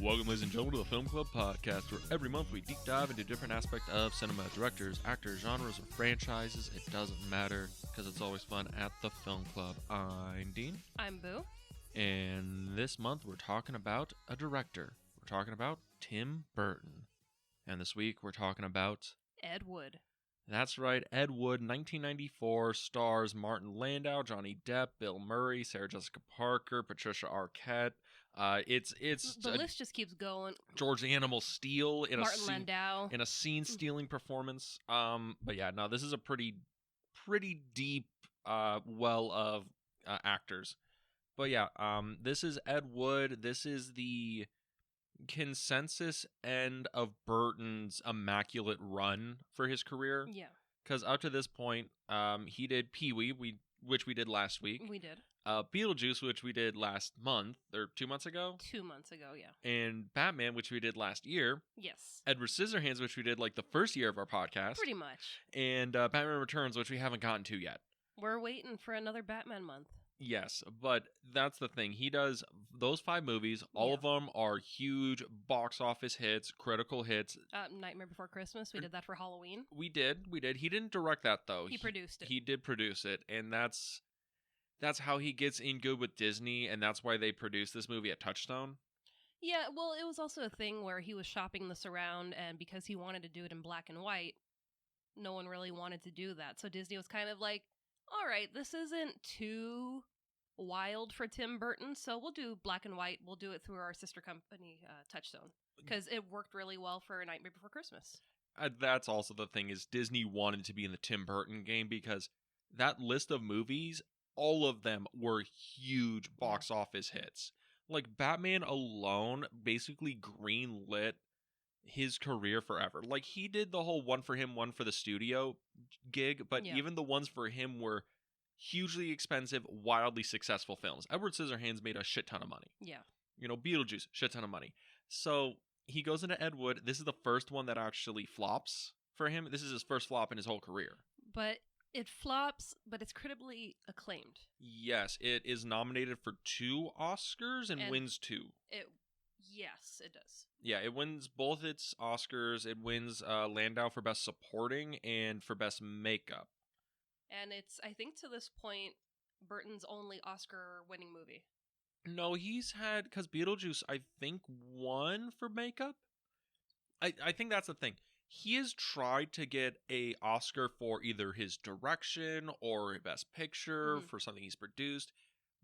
Welcome, ladies and gentlemen, to the Film Club podcast, where every month we deep dive into different aspects of cinema, directors, actors, genres, or franchises. It doesn't matter, because it's always fun at the Film Club. I'm Dean. I'm Boo. And this month we're talking about a director. We're talking about Tim Burton. And this week we're talking about... Ed Wood. That's right, Ed Wood, 1994, stars Martin Landau, Johnny Depp, Bill Murray, Sarah Jessica Parker, Patricia Arquette. It's the list just keeps going. George the Animal Steele in Martin Landau in a scene-stealing performance. But yeah, no, this is a pretty deep well of actors. But yeah, this is Ed Wood. This is the consensus end of Burton's immaculate run for his career. Yeah. Because up to this point, he did Pee-wee, which we did last week. We did. Beetlejuice, which we did last month, or 2 months ago. 2 months ago, yeah. And Batman, which we did last year. Yes. Edward Scissorhands, which we did like the first year of our podcast. Pretty much. And Batman Returns, which we haven't gotten to yet. We're waiting for another Batman month. Yes, but that's the thing. He does those 5 movies. All of them are huge box office hits, critical hits. Nightmare Before Christmas. We did that for Halloween. We did. He didn't direct that, though. He produced it. He did produce it, and that's how he gets in good with Disney, and that's why they produced this movie at Touchstone. Yeah, well, it was also a thing where he was shopping this around, and because he wanted to do it in black and white, no one really wanted to do that. So Disney was kind of like, all right, this isn't too wild for Tim Burton, so we'll do black and white. We'll do it through our sister company, Touchstone, because it worked really well for Nightmare Before Christmas. That's also the thing, is Disney wanted to be in the Tim Burton game, because that list of movies, all of them were huge box office hits. Like, Batman alone basically greenlit his career forever. Like, he did the whole one for him, one for the studio gig, but even the ones for him were hugely expensive, wildly successful films. Edward Scissorhands made a shit ton of money. Yeah. You know, Beetlejuice, shit ton of money. So he goes into Ed Wood. This is the first one that actually flops for him. This is his first flop in his whole career. But it flops, but it's critically acclaimed. Yes, it is nominated for 2 Oscars and wins 2. Yes, it does. Yeah, it wins both its Oscars. It wins Landau for Best Supporting and for Best Makeup. And it's, I think to this point, Burton's only Oscar-winning movie. No, he's had, because Beetlejuice, I think, won for makeup. I think that's the thing. He has tried to get a Oscar for either his direction or Best Picture for something he's produced,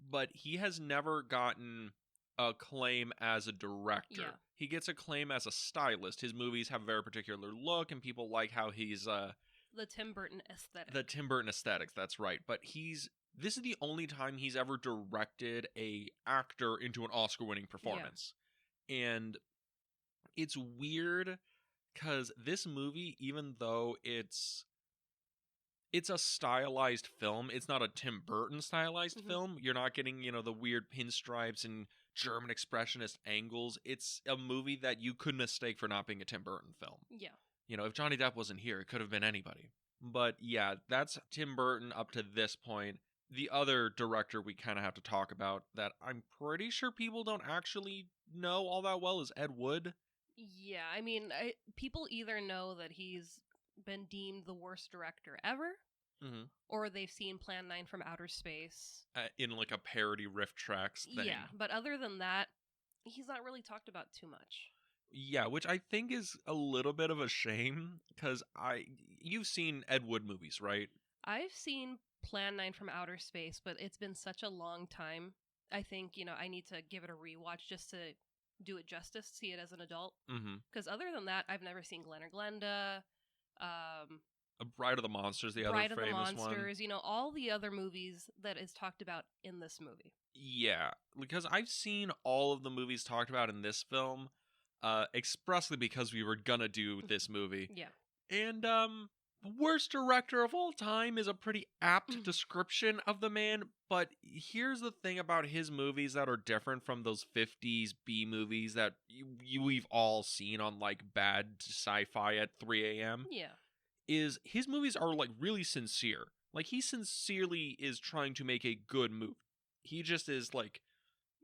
but he has never gotten acclaim as a director. Yeah. He gets acclaim as a stylist. His movies have a very particular look, and people like how he's... the Tim Burton aesthetic. The Tim Burton aesthetics, that's right. But this is the only time he's ever directed a actor into an Oscar-winning performance. Yeah. And it's weird, because this movie, even though it's a stylized film, it's not a Tim Burton stylized film. You're not getting, the weird pinstripes and German expressionist angles. It's a movie that you could mistake for not being a Tim Burton film. Yeah. If Johnny Depp wasn't here, it could have been anybody. But yeah, that's Tim Burton up to this point. The other director we kind of have to talk about that I'm pretty sure people don't actually know all that well is Ed Wood. Yeah, I mean, people either know that he's been deemed the worst director ever, or they've seen Plan 9 from Outer Space. In like a parody riff tracks thing. Yeah, but other than that, he's not really talked about too much. Yeah, which I think is a little bit of a shame, because you've seen Ed Wood movies, right? I've seen Plan 9 from Outer Space, but it's been such a long time. I think, I need to give it a rewatch just to do it justice, see it as an adult. Because other than that, I've never seen Glen or Glenda. Bride of the Monsters, the Bride other of famous the Monsters, one. All the other movies that is talked about in this movie. Yeah, because I've seen all of the movies talked about in this film, expressly because we were gonna do this movie. Yeah. And worst director of all time is a pretty apt description of the man, but here's the thing about his movies that are different from those 50s B movies that we've all seen on like bad sci-fi at 3 a.m. Yeah. Is his movies are like really sincere. Like, he sincerely is trying to make a good movie. He just is like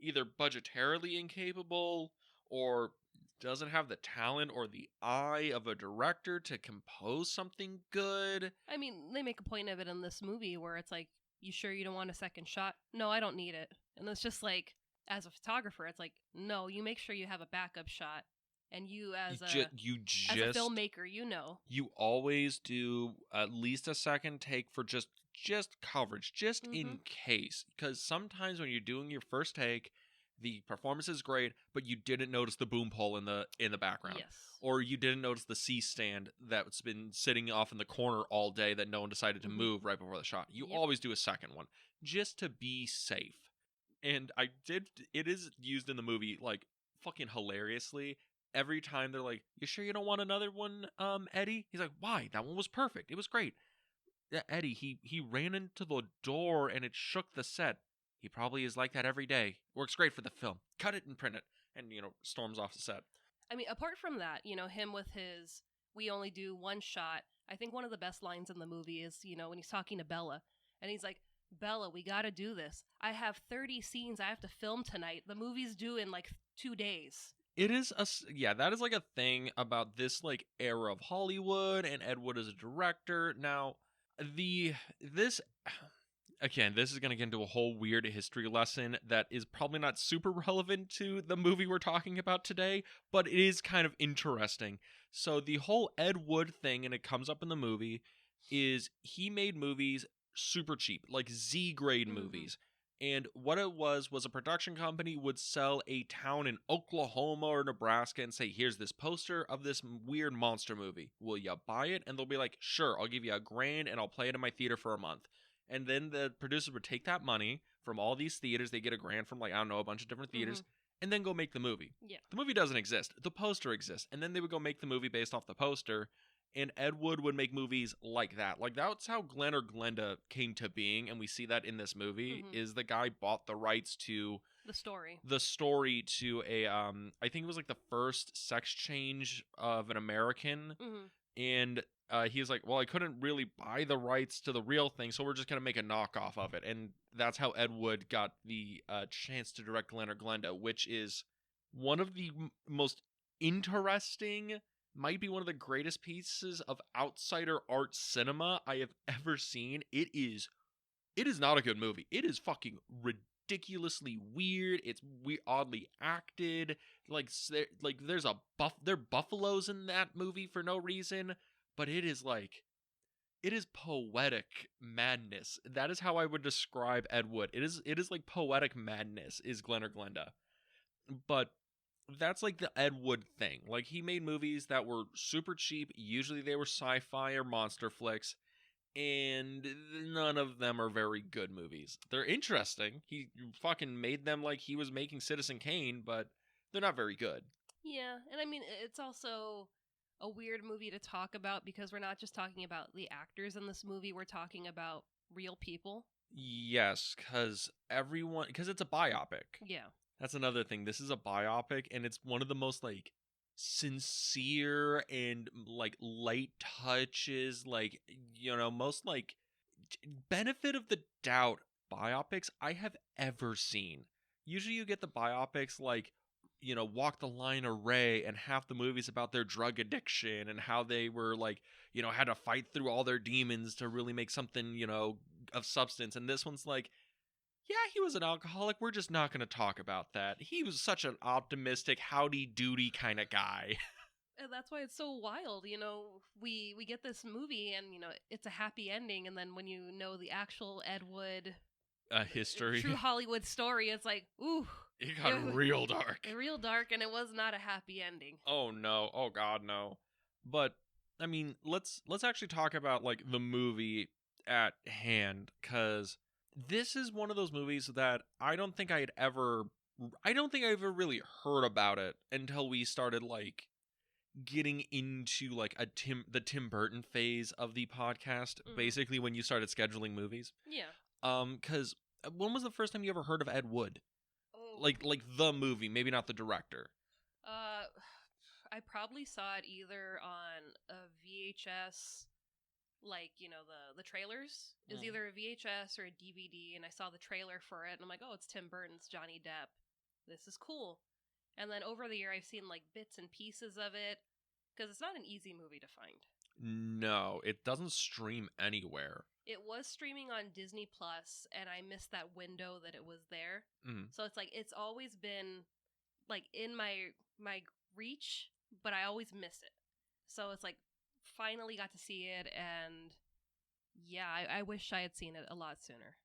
either budgetarily incapable or doesn't have the talent or the eye of a director to compose something good. I mean, they make a point of it in this movie where it's like, you sure you don't want a second shot? No, I don't need it. And it's just like, as a photographer, it's like, no, you make sure you have a backup shot. And you as a filmmaker, you always do at least a second take for just coverage, just in case. Because sometimes when you're doing your first take, the performance is great, but you didn't notice the boom pole in the background. Yes. Or you didn't notice the C stand that's been sitting off in the corner all day that no one decided to move right before the shot. You always do a second one just to be safe. And it is used in the movie like fucking hilariously. Every time they're like, "You sure you don't want another one, Eddie?" He's like, "Why? That one was perfect. It was great." Yeah, Eddie, he ran into the door and it shook the set. He probably is like that every day. Works great for the film. Cut it and print it. And, storms off the set. I mean, apart from that, him with his, we only do one shot. I think one of the best lines in the movie is, when he's talking to Bella. And he's like, "Bella, we gotta do this. I have 30 scenes I have to film tonight. The movie's due in like 2 days." It is that is like a thing about this like era of Hollywood and Ed Wood as a director. Now, this is going to get into a whole weird history lesson that is probably not super relevant to the movie we're talking about today, but it is kind of interesting. So the whole Ed Wood thing, and it comes up in the movie, is he made movies super cheap, like Z-grade movies. And what it was a production company would sell a town in Oklahoma or Nebraska and say, "Here's this poster of this weird monster movie. Will you buy it?" And they'll be like, "Sure, I'll give you $1,000 and I'll play it in my theater for a month." And then the producers would take that money from all these theaters. They get $1,000 from a bunch of different theaters, and then go make the movie. Yeah. The movie doesn't exist. The poster exists. And then they would go make the movie based off the poster. And Ed Wood would make movies like that. Like, that's how Glen or Glenda came to being, and we see that in this movie, is the guy bought the rights to... The story to a, I think it was like the first sex change of an American. And he was like, "Well, I couldn't really buy the rights to the real thing, so we're just going to make a knockoff of it." And that's how Ed Wood got the chance to direct Glen or Glenda, which is one of the most interesting... might be one of the greatest pieces of outsider art cinema I have ever seen. It is not a good movie. It is fucking ridiculously weird. It's oddly acted. There are buffaloes in that movie for no reason, but it is poetic madness. That is how I would describe Ed Wood. It is like poetic madness is Glen or Glenda. But that's like the Ed Wood thing. Like, he made movies that were super cheap. Usually they were sci-fi or monster flicks, and none of them are very good movies. They're interesting. He fucking made them like he was making Citizen Kane, but they're not very good. Yeah, and I mean, it's also a weird movie to talk about because we're not just talking about the actors in this movie. We're talking about real people. Yes, because it's a biopic. Yeah. That's another thing. This is a biopic, and it's one of the most, like, sincere and, like, light touches, like, most, like, benefit of the doubt biopics I have ever seen. Usually you get the biopics, like, Walk the Line or Ray, and half the movie's about their drug addiction and how they were, like, had to fight through all their demons to really make something, of substance. And this one's like, yeah, he was an alcoholic. We're just not going to talk about that. He was such an optimistic, howdy-doody kind of guy. And that's why it's so wild. We get this movie and, it's a happy ending. And then when you know the actual Ed Wood history, true Hollywood story, it's like, ooh. It got real dark. Real dark, and it was not a happy ending. Oh, no. Oh, God, no. But, I mean, let's actually talk about, like, the movie at hand, because... this is one of those movies that I don't think I ever really heard about it until we started, like, getting into, like, the Tim Burton phase of the podcast, basically when you started scheduling movies. Yeah. Because when was the first time you ever heard of Ed Wood? Oh. Like the movie, maybe not the director. I probably saw it either on a VHS... like, the trailers is either a VHS or a DVD, and I saw the trailer for it, and I'm like, oh, it's Tim Burton's Johnny Depp. This is cool. And then over the year, I've seen like bits and pieces of it because it's not an easy movie to find. No, it doesn't stream anywhere. It was streaming on Disney Plus, and I missed that window that it was there. So it's like it's always been like in my reach, but I always miss it. So it's like finally got to see it, and yeah, I wish I had seen it a lot sooner.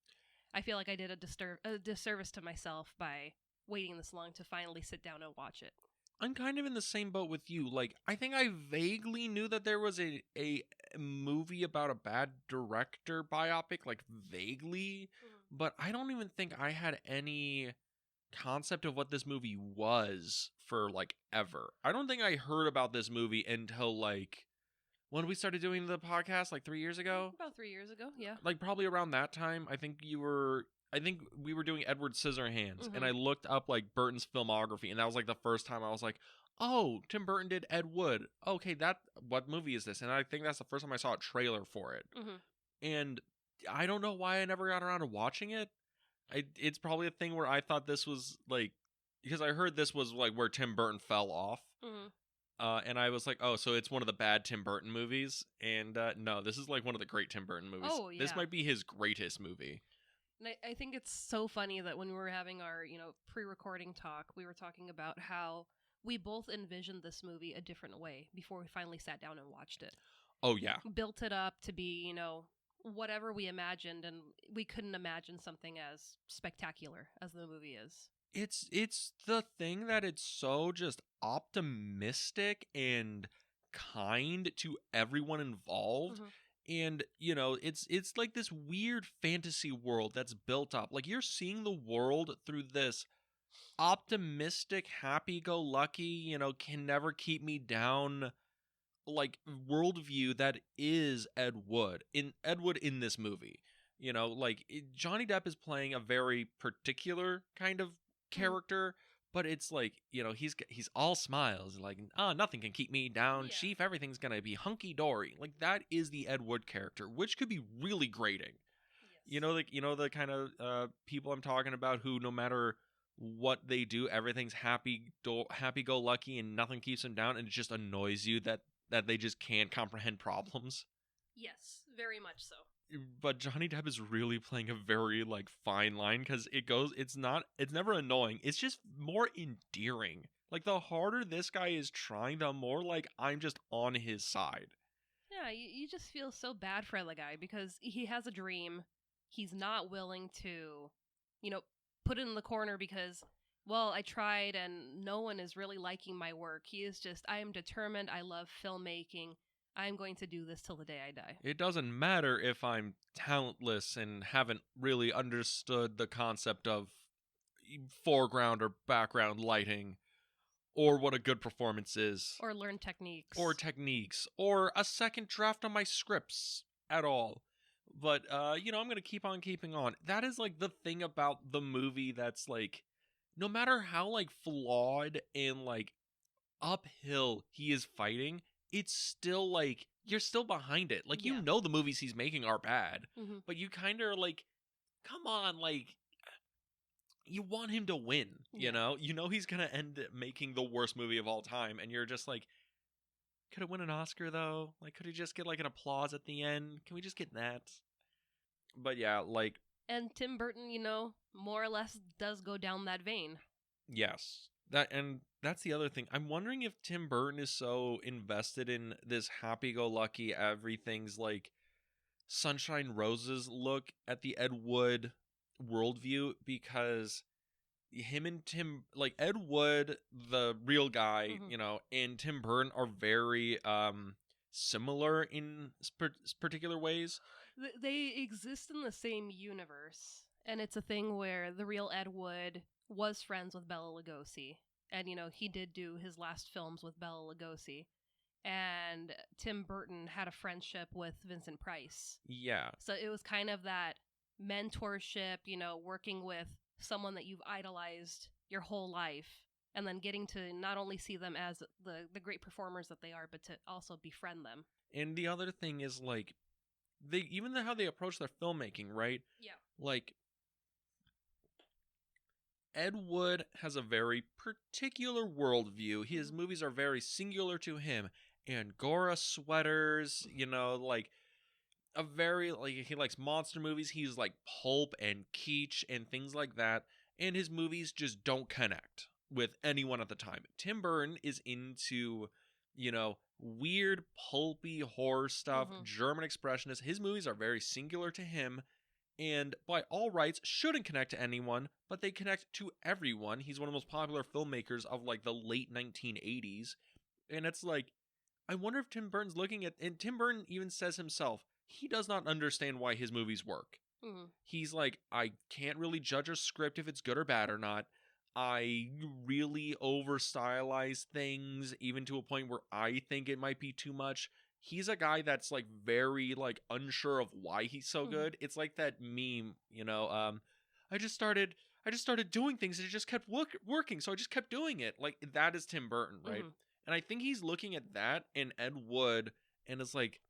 I feel like I did a disservice to myself by waiting this long to finally sit down and watch it. I'm kind of in the same boat with you. Like, I think I vaguely knew that there was a movie about a bad director biopic, like vaguely, but I don't even think I had any concept of what this movie was for like ever. I don't think I heard about this movie until like when we started doing the podcast, like 3 years ago. About 3 years ago, yeah. Like probably around that time. I think we were doing Edward Scissorhands, and I looked up like Burton's filmography, and that was like the first time I was like, oh, Tim Burton did Ed Wood. Okay, what movie is this? And I think that's the first time I saw a trailer for it. And I don't know why I never got around to watching it. It's probably a thing where I thought this was like, because I heard this was like where Tim Burton fell off. And I was like, oh, so it's one of the bad Tim Burton movies. And no, this is like one of the great Tim Burton movies. Oh, yeah. This might be his greatest movie. And I think it's so funny that when we were having our, pre-recording talk, we were talking about how we both envisioned this movie a different way before we finally sat down and watched it. Oh, yeah. Built it up to be, whatever we imagined, and we couldn't imagine something as spectacular as the movie is. It's the thing that it's so just optimistic and kind to everyone involved. And, it's like this weird fantasy world that's built up. Like, you're seeing the world through this optimistic, happy-go-lucky, can never keep me down, like, worldview that is Ed Wood in this movie. Johnny Depp is playing a very particular kind of character, but it's like, he's all smiles, like, nothing can keep me down, chief, everything's gonna be hunky-dory. Like, that is the Ed Wood character, which could be really grating. Yes. The kind of people I'm talking about who, no matter what they do, everything's happy-go-lucky and nothing keeps them down, and it just annoys you that they just can't comprehend problems. Yes, very much so. But Johnny Depp is really playing a very like fine line, because it's never annoying, it's just more endearing. Like, the harder this guy is trying, the more like I'm just on his side. Yeah, you just feel so bad for the guy because he has a dream. He's not willing to, put it in the corner because, well, I tried and no one is really liking my work. He is just, I am determined. I love filmmaking. I'm going to do this till the day I die. It doesn't matter if I'm talentless and haven't really understood the concept of foreground or background lighting, or what a good performance is. Or learn techniques. Or a second draft on my scripts at all. But, I'm going to keep on keeping on. That is, like, the thing about the movie that's, like, no matter how, like, flawed and, like, uphill he is fighting, it's still like you're still behind it. Like, the movies he's making are bad, but you kind of like, come on, like, you want him to win. You know he's gonna end up making the worst movie of all time, and you're just like, could it win an Oscar though? Like, could he just get like an applause at the end? Can we just get that? But yeah, like, and Tim Burton, more or less does go down that vein. Yes. That's the other thing. I'm wondering if Tim Burton is so invested in this happy-go-lucky, everything's like sunshine roses look at the Ed Wood worldview, because him and Tim, like Ed Wood, the real guy, and Tim Burton are very similar in particular ways. They exist in the same universe, and it's a thing where the real Ed Wood was friends with Bela Lugosi. And, he did do his last films with Bela Lugosi. And Tim Burton had a friendship with Vincent Price. Yeah. So it was kind of that mentorship, working with someone that you've idolized your whole life. And then getting to not only see them as the great performers that they are, but to also befriend them. And the other thing is, like, how they approach their filmmaking, right? Yeah. Like, Ed Wood has a very particular worldview. His movies are very singular to him. Angora sweaters, like a very, like, he likes monster movies. He's like pulp and kitsch and things like that. And his movies just don't connect with anyone at the time. Tim Burton is into, weird pulpy horror stuff, German expressionists. His movies are very singular to him. And by all rights, shouldn't connect to anyone, but they connect to everyone. He's one of the most popular filmmakers of like the late 1980s. And it's like, I wonder if Tim Burton's looking at, and Tim Burton even says himself, he does not understand why his movies work. He's like, I can't really judge a script if it's good or bad or not. I really over stylize things, even to a point where I think it might be too much. He's a guy that's like very like unsure of why he's so good. It's like that meme, I just started doing things and it just kept working, so I just kept doing it. Like, that is Tim Burton, right? And I think he's looking at that in Ed Wood and it's like,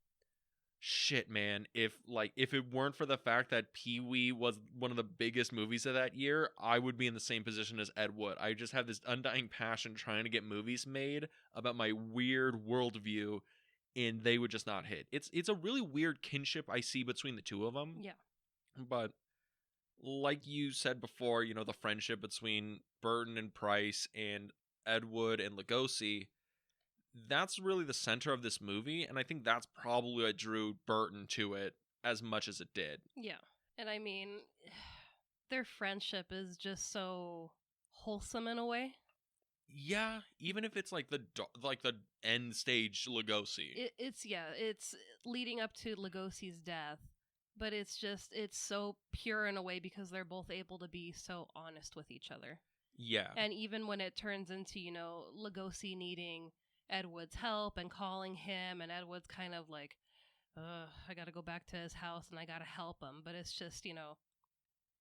shit, man, if it weren't for the fact that Pee-wee was one of the biggest movies of that year, I would be in the same position as Ed Wood. I just have this undying passion trying to get movies made about my weird worldview, and they would just not hit. It's a really weird kinship I see between the two of them. Yeah. But like you said before, the friendship between Burton and Price and Ed Wood and Lugosi, that's really the center of this movie, and I think that's probably what drew Burton to it as much as it did. Yeah. And I mean, their friendship is just so wholesome in a way. Yeah, even if it's like the end stage Lugosi. It's leading up to Lugosi's death, but it's so pure in a way because they're both able to be so honest with each other. Yeah. And even when it turns into, Lugosi needing Ed Wood's help and calling him, and Ed Wood's kind of like, I gotta go back to his house and I gotta help him. But it's just,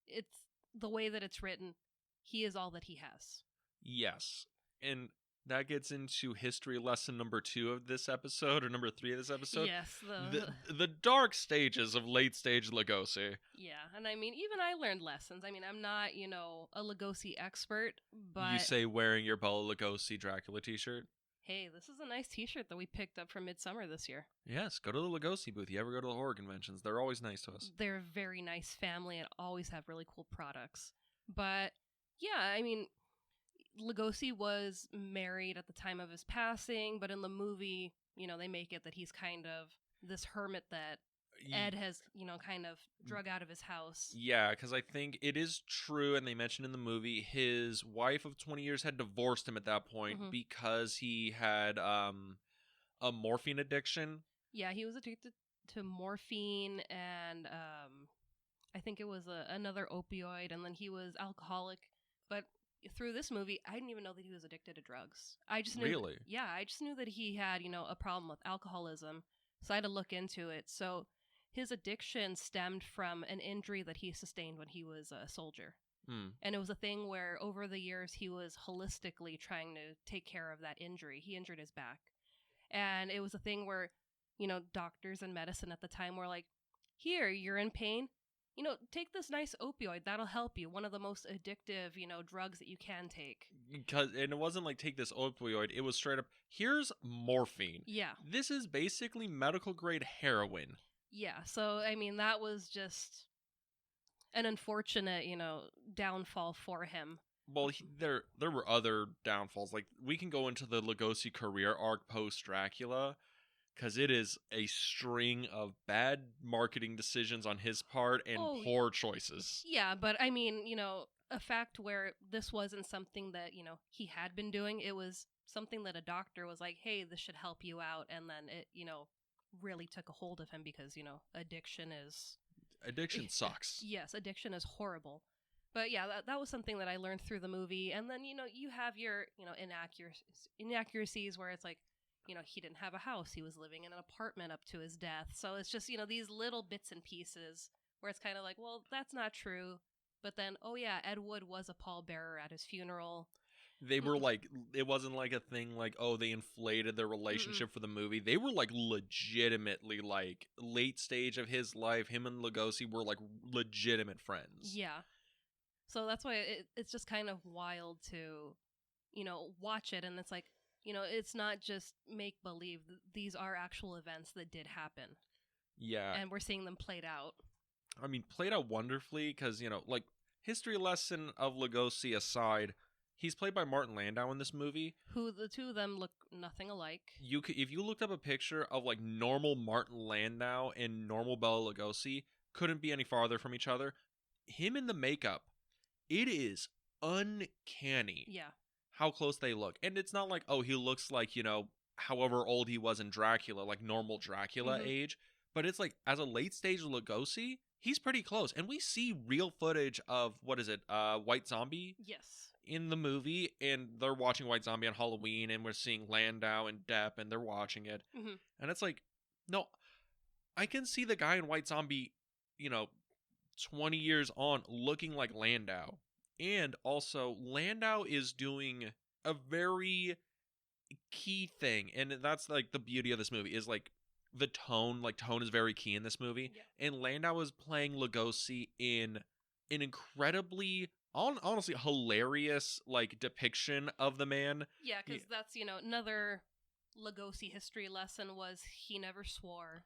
it's the way that it's written. He is all that he has. Yes. And that gets into history lesson number 2 of this episode, or number 3 of this episode. Yes. The dark stages of late stage Lugosi. Yeah. And I mean, even I learned lessons. I mean, I'm not, a Lugosi expert, but... You say wearing your Bela Lugosi Dracula t-shirt? Hey, this is a nice t-shirt that we picked up from Midsummer this year. Yes, go to the Lugosi booth. You ever go to the horror conventions? They're always nice to us. They're a very nice family and always have really cool products. But, yeah, I mean... Lugosi was married at the time of his passing, but in the movie, they make it that he's kind of this hermit that Ed has, kind of drug out of his house. Yeah, because I think it is true, and they mentioned in the movie, his wife of 20 years had divorced him at that point because he had a morphine addiction. Yeah, he was addicted to morphine, and I think it was another opioid, and then he was alcoholic, but... Through this movie, I didn't even know that he was addicted to drugs. I just knew. Really? I just knew that he had, a problem with alcoholism. So I had to look into it. So his addiction stemmed from an injury that he sustained when he was a soldier. And it was a thing where over the years he was holistically trying to take care of that injury. He injured his back. And it was a thing where, doctors and medicine at the time were like, here, you're in pain. Take this nice opioid. That'll help you. One of the most addictive, drugs that you can take. And it wasn't like, take this opioid. It was straight up, here's morphine. Yeah. This is basically medical grade heroin. Yeah. So, I mean, that was just an unfortunate, downfall for him. Well, there were other downfalls. Like, we can go into the Lugosi career arc post-Dracula, because it is a string of bad marketing decisions on his part and poor choices. Yeah, but I mean, a fact where this wasn't something that, he had been doing. It was something that a doctor was like, hey, this should help you out. And then it, really took a hold of him because, addiction sucks. Yes, addiction is horrible. But yeah, that was something that I learned through the movie. And then, you have your, inaccuracies where it's like, he didn't have a house. He was living in an apartment up to his death. So it's just, these little bits and pieces where it's kind of like, well, that's not true. But then, oh yeah, Ed Wood was a pallbearer at his funeral. They were like, it wasn't like a thing like, oh, they inflated their relationship for the movie. They were like legitimately like late stage of his life. Him and Lugosi were like legitimate friends. Yeah. So that's why it's just kind of wild to, watch it. And it's like, it's not just make believe. These are actual events that did happen. Yeah. And we're seeing them played out. I mean, played out wonderfully because, like, history lesson of Lugosi aside, he's played by Martin Landau in this movie. Who the two of them look nothing alike. If you looked up a picture of, like, normal Martin Landau and normal Bela Lugosi, couldn't be any farther from each other. Him in the makeup, it is uncanny. Yeah. How close they look. And it's not like, oh, he looks like, however old he was in Dracula, like normal Dracula age. But it's like, as a late stage Lugosi, he's pretty close. And we see real footage of, White Zombie? Yes. In the movie. And they're watching White Zombie on Halloween. And we're seeing Landau and Depp. And they're watching it. Mm-hmm. And it's like, no, I can see the guy in White Zombie, 20 years on looking like Landau. And also, Landau is doing a very key thing. And that's, like, the beauty of this movie is, like, the tone. Like, tone is very key in this movie. Yeah. And Landau is playing Lugosi in an incredibly, honestly, hilarious, like, depiction of the man. Yeah, because that's, another Lugosi history lesson was he never swore.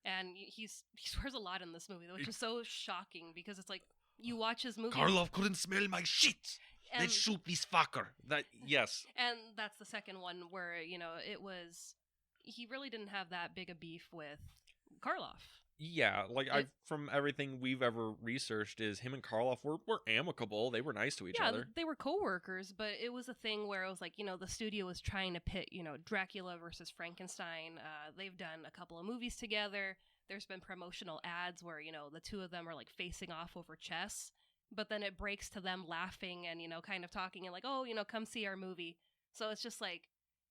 And he swears a lot in this movie, which is so shocking because it's like, you watch his movie. Karloff couldn't smell my shit. Let's shoot this fucker. Yes. And that's the second one where, it was, he really didn't have that big a beef with Karloff. Yeah, like from everything we've ever researched is him and Karloff were amicable. They were nice to each other. They were co-workers, but it was a thing where it was like, the studio was trying to pit, Dracula versus Frankenstein. They've done a couple of movies together. There's been promotional ads where, the two of them are like facing off over chess, but then it breaks to them laughing and, kind of talking and like, oh, come see our movie. So it's just like,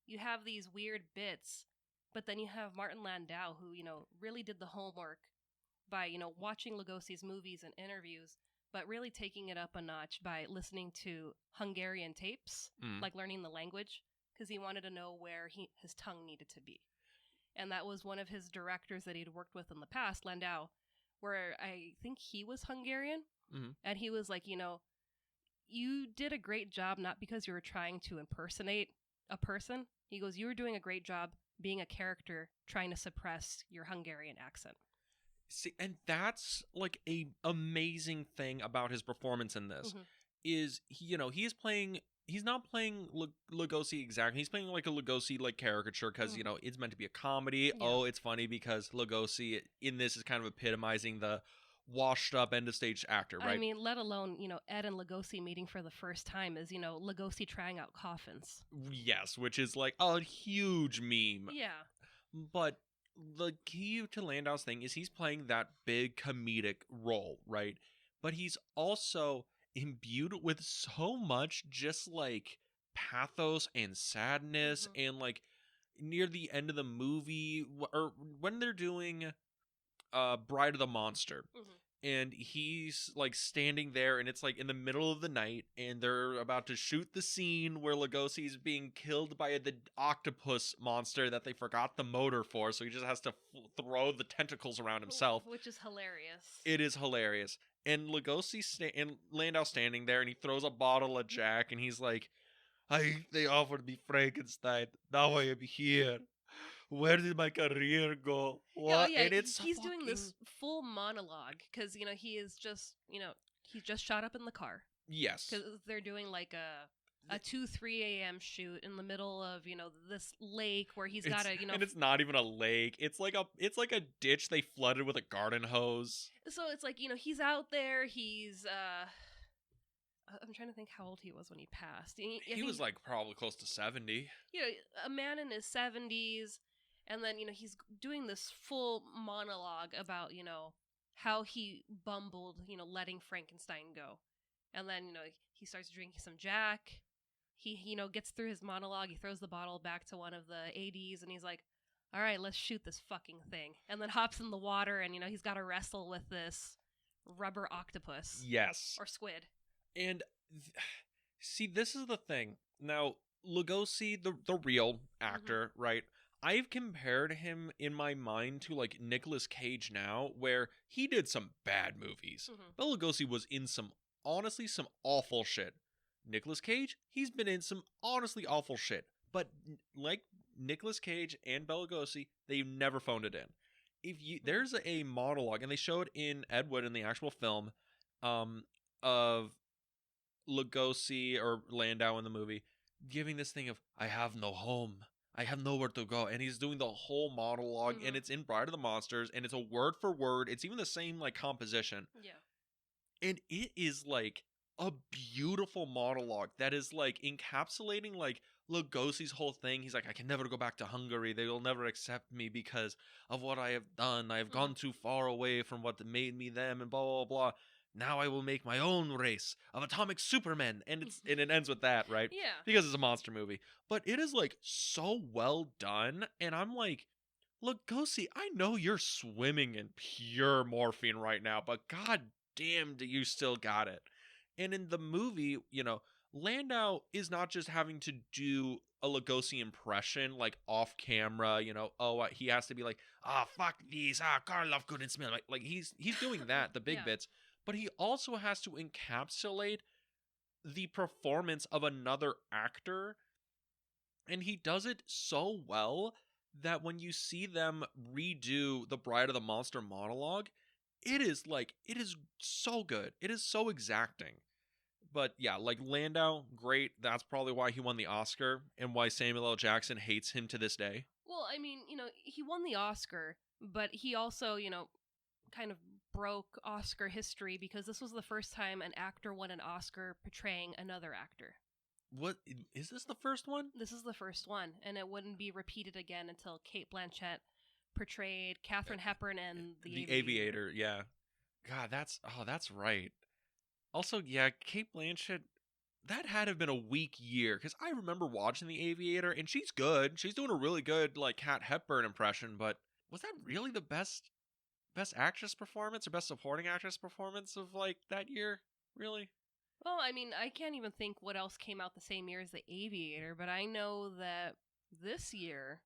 you have these weird bits, but then you have Martin Landau who, really did the homework by, watching Lugosi's movies and interviews, but really taking it up a notch by listening to Hungarian tapes, like learning the language, because he wanted to know where his tongue needed to be. And that was one of his directors that he'd worked with in the past, Landau, where I think he was Hungarian. Mm-hmm. And he was like, you did a great job, not because you were trying to impersonate a person. He goes, you were doing a great job being a character trying to suppress your Hungarian accent. See, and that's like a amazing thing about his performance in this is, he's not playing Lugosi exactly. He's playing like a Lugosi like caricature because, it's meant to be a comedy. Yeah. Oh, it's funny because Lugosi in this is kind of epitomizing the washed up end of stage actor, right? I mean, let alone, Ed and Lugosi meeting for the first time is, Lugosi trying out coffins. Yes, which is like a huge meme. Yeah. But the key to Landau's thing is he's playing that big comedic role, right? But he's also imbued with so much just like pathos and sadness and like near the end of the movie or when they're doing Bride of the Monster and he's like standing there and it's like in the middle of the night and they're about to shoot the scene where Lugosi's being killed by the octopus monster that they forgot the motor for, so he just has to throw the tentacles around himself, which is hilarious. It is hilarious. And Lugosi and Landau standing there and he throws a bottle of Jack and he's like, they offered me Frankenstein, now I am here. Where did my career go? What? Yeah, and he's doing this full monologue because, he is just, he just shot up in the car. Yes. Because they're doing like a 2-3 a.m. shoot in the middle of, this lake where he's got to, And it's not even a lake. It's like a ditch they flooded with a garden hose. So it's like, he's out there. He's, I'm trying to think how old he was when he passed. He was like probably close to 70. A man in his 70s. And then, he's doing this full monologue about, how he bumbled, letting Frankenstein go. And then, he starts drinking some Jack. He, gets through his monologue. He throws the bottle back to one of the ADs and he's like, all right, let's shoot this fucking thing. And then hops in the water and, he's got to wrestle with this rubber octopus. Yes. Or squid. And see, this is the thing. Now, Lugosi, the real actor, right? I've compared him in my mind to like Nicolas Cage now, where he did some bad movies. Bela Lugosi was in some honestly some awful shit. Nicolas Cage, he's been in some honestly awful shit. But like Nicolas Cage and Bela Lugosi, they've never phoned it in. There's a monologue, and they show it in Ed Wood in the actual film, of Lugosi or Landau in the movie, giving this thing of "I have no home, I have nowhere to go," and he's doing the whole monologue, and it's in Bride of the Monsters, and it's a word for word. It's even the same like composition. Yeah. And it is like a beautiful monologue that is like encapsulating like Lugosi's whole thing. He's like, I can never go back to Hungary. They will never accept me because of what I have done. I have gone too far away from what made me them, and blah blah blah. Now I will make my own race of atomic supermen. And it ends with that, right? Yeah. Because it's a monster movie. But it is like so well done, and I'm like, Lugosi, I know you're swimming in pure morphine right now, but god damn, do you still got it. And in the movie, Landau is not just having to do a Lugosi impression, like off camera, he has to be like, fuck these, Karloff couldn't smell. Like he's doing that, the big bits, but he also has to encapsulate the performance of another actor, and he does it so well that when you see them redo the Bride of the Monster monologue, it is so good. It is so exacting. But yeah, like Landau, great. That's probably why he won the Oscar and why Samuel L. Jackson hates him to this day. Well, I mean, he won the Oscar, but he also, kind of broke Oscar history because this was the first time an actor won an Oscar portraying another actor. What is this, the first one? This is the first one, and it wouldn't be repeated again until Cate Blanchett portrayed Katharine Hepburn in The Aviator. Yeah. God, that's right. Also, yeah, Cate Blanchett, that had to have been a weak year, because I remember watching The Aviator, and she's good. She's doing a really good, like, Kat Hepburn impression, but was that really the best actress performance or best supporting actress performance of, like, that year? Really? Well, I mean, I can't even think what else came out the same year as The Aviator, but I know that this year,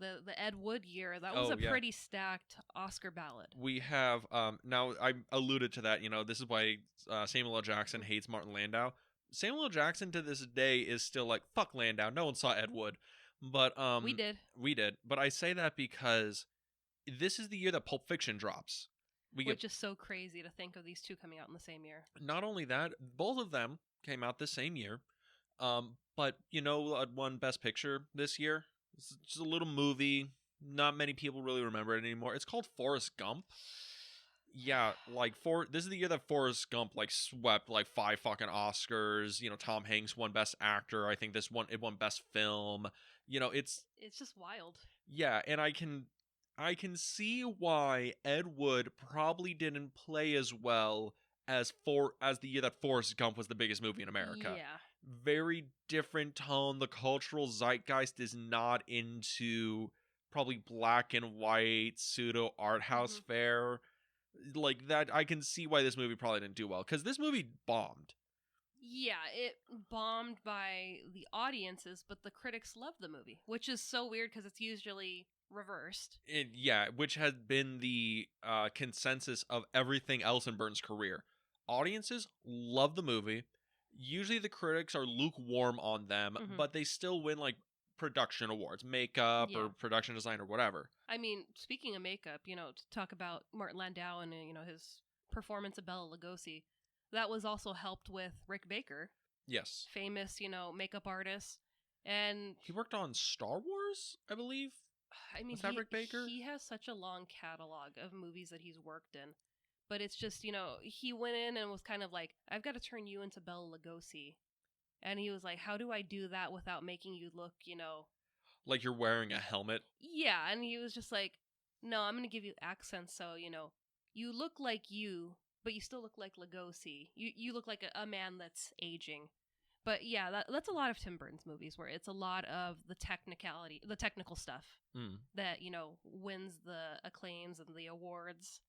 the Ed Wood year, that was pretty stacked Oscar ballot. We have, now I alluded to that, this is why Samuel L. Jackson hates Martin Landau. Samuel L. Jackson to this day is still like, fuck Landau, no one saw Ed Wood. But we did. But I say that because this is the year that Pulp Fiction drops. Which is so crazy to think of these two coming out in the same year. Not only that, both of them came out the same year. But won Best Picture this year. It's just a little movie. Not many people really remember it anymore. It's called Forrest Gump. Yeah, this is the year that Forrest Gump swept 5 fucking Oscars. Tom Hanks won Best Actor. I think it won Best Film. It's just wild. Yeah, and I can see why Ed Wood probably didn't play as well as the year that Forrest Gump was the biggest movie in America. Yeah. Very different tone. The cultural zeitgeist is not into probably black and white pseudo art house fare like that. I can see why this movie probably didn't do well, because this movie bombed. Yeah, it bombed by the audiences, but the critics loved the movie, which is so weird because it's usually reversed. Which has been the consensus of everything else in Burton's career. Audiences love the movie. Usually the critics are lukewarm on them, but they still win production awards, makeup or production design or whatever. I mean, speaking of makeup, to talk about Martin Landau and his performance of Bela Lugosi, that was also helped with Rick Baker. Yes. Famous, makeup artist. And he worked on Star Wars, I believe. I mean, Rick Baker? He has such a long catalog of movies that he's worked in. But it's just, he went in and was kind of like, I've got to turn you into Bela Lugosi. And he was like, how do I do that without making you look, like you're wearing a helmet? Yeah, and he was just like, no, I'm going to give you accents so, you look like you, but you still look like Lugosi. You look like a man that's aging. But yeah, that's a lot of Tim Burton's movies, where it's a lot of the technical stuff that, wins the acclaims and the awards.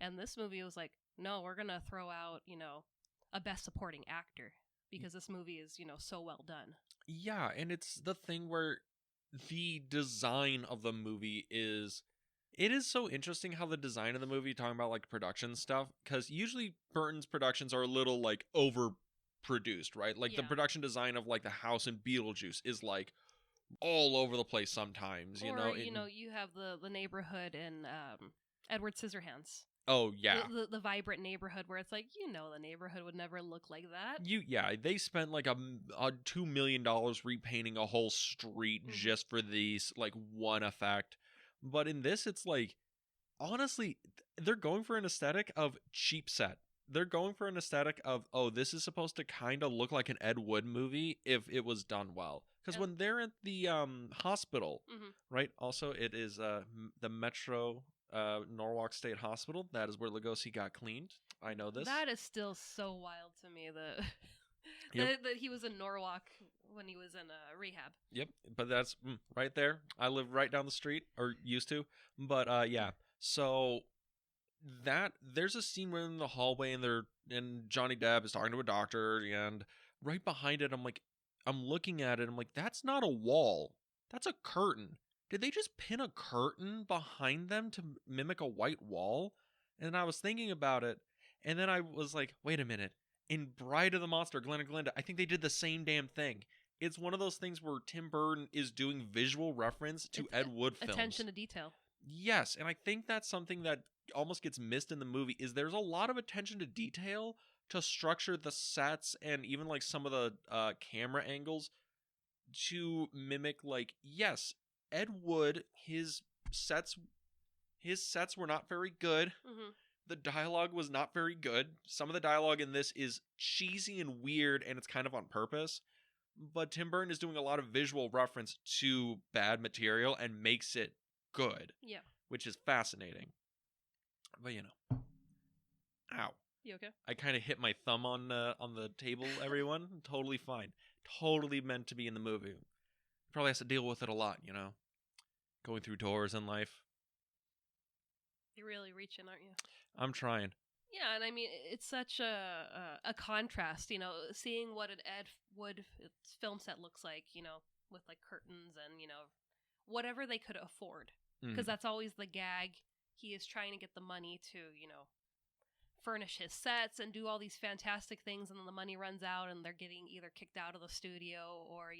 And this movie was like, no, we're going to throw out, a best supporting actor, because this movie is, so well done. Yeah, and it's the thing where the design of the movie is It is so interesting how the design of the movie, talking about like production stuff, because usually Burton's productions are a little like overproduced, right? Like the Yeah. production design of like the house in Beetlejuice is like all over the place sometimes, you Or know. you have the neighborhood in Edward Scissorhands. Oh yeah, The vibrant neighborhood where it's like, the neighborhood would never look like that. they spent like a $2 million repainting a whole street Mm-hmm. just for these like one effect. But in this, it's like honestly, they're going for an aesthetic of cheap set. They're going for an aesthetic of, oh, this is supposed to kind of look like an Ed Wood movie if it was done well. Because when they're at the hospital, Mm-hmm. right? Also, it is the Metro Norwalk State Hospital. That is where Lugosi got cleaned. I know this. That is still so wild to me that Yep. that he was in Norwalk when he was in rehab. Yep, but that's right there. I live right down the street, or used to. But yeah, so that there's a scene where in the hallway and Johnny Depp is talking to a doctor, and right behind it, I'm looking at it, I'm like, that's not a wall, that's a curtain. Did they just pin a curtain behind them to mimic a white wall? And I was thinking about it, and then I was like, wait a minute. In Bride of the Monster, Glen and Glenda, I think they did the same damn thing. It's one of those things where Tim Burton is doing visual reference to Ed Wood films. Attention to detail. Yes, and I think that's something that almost gets missed in the movie is there's a lot of attention to detail to structure the sets and even like some of the camera angles to mimic like, yes, Ed Wood, sets his sets were not very good. Mm-hmm. The dialogue was not very good. Some of the dialogue in this is cheesy and weird, and it's kind of on purpose. But Tim Burton is doing a lot of visual reference to bad material and makes it good. Yeah. Which is fascinating. But ow. You okay? I kind of hit my thumb on the table, everyone. Totally fine. Totally meant to be in the movie. Probably has to deal with it a lot, going through doors in life. You're really reaching, aren't you? I'm trying. Yeah, and I mean, it's such a contrast, seeing what an Ed Wood film set looks like, with like curtains and, whatever they could afford. Because that's always the gag. He is trying to get the money to, furnish his sets and do all these fantastic things, and then the money runs out and they're getting either kicked out of the studio or,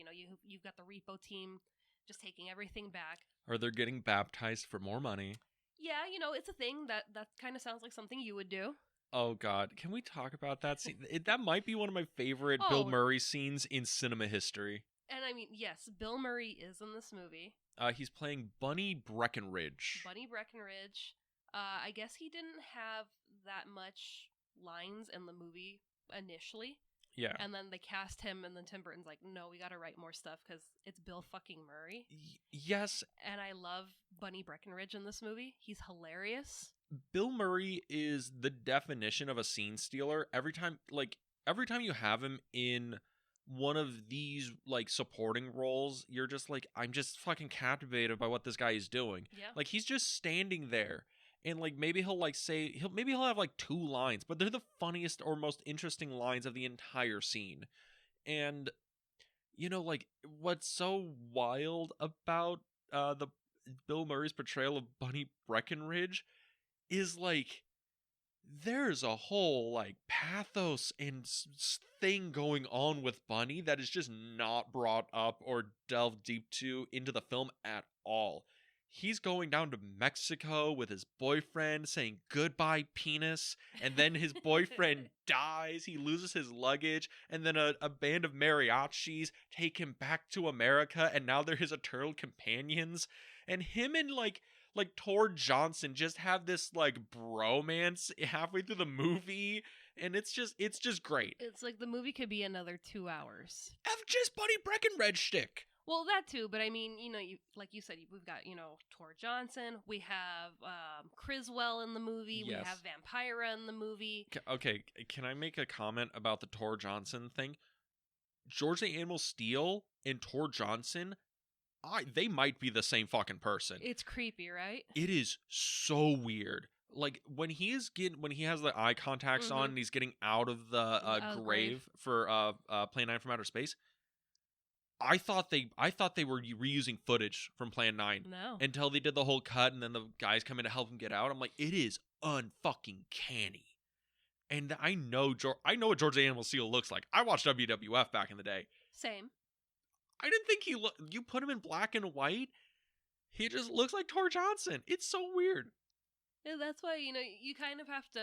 you've got the repo team just taking everything back. Or they're getting baptized for more money. Yeah, it's a thing that kind of sounds like something you would do. Oh, God. Can we talk about that scene? That might be one of my favorite Bill Murray scenes in cinema history. And I mean, yes, Bill Murray is in this movie. He's playing Bunny Breckenridge. Bunny Breckenridge. I guess he didn't have that much lines in the movie initially. Yeah. And then they cast him, and then Tim Burton's like, no, we gotta write more stuff because it's Bill fucking Murray. Yes. And I love Bunny Breckenridge in this movie. He's hilarious. Bill Murray is the definition of a scene stealer. Every time you have him in one of these like supporting roles, you're just like, I'm just fucking captivated by what this guy is doing. Yeah. Like he's just standing there. And like maybe he'll like say he'll have like 2 lines, but they're the funniest or most interesting lines of the entire scene. And like what's so wild about the Bill Murray's portrayal of Bunny Breckenridge is like there's a whole like pathos and thing going on with Bunny that is just not brought up or delved deep into the film at all. He's going down to Mexico with his boyfriend saying goodbye penis, and then his boyfriend dies, he loses his luggage, and then a band of mariachis take him back to America, and now they're his eternal companions. And him and like Tor Johnson just have this like bromance halfway through the movie, and it's just great. It's like the movie could be another 2 hours. Of just Bunny Breckenridge shtick. Well, that too, but I mean, like you said, we've got, Tor Johnson, we have Criswell in the movie, Yes. We have Vampira in the movie. Okay, can I make a comment about the Tor Johnson thing? George the Animal Steel and Tor Johnson, they might be the same fucking person. It's creepy, right? It is so weird. Like when he has the eye contacts on and he's getting out of the grave for Plane 9 from Outer Space. I thought they were reusing footage from Plan 9 No. until they did the whole cut and then the guys come in to help him get out. I'm like, it is unfucking canny. And I know what George the Animal Steel looks like. I watched WWF back in the day. Same. I didn't think you put him in black and white. He just looks like Tor Johnson. It's so weird. Yeah, that's why, you kind of have to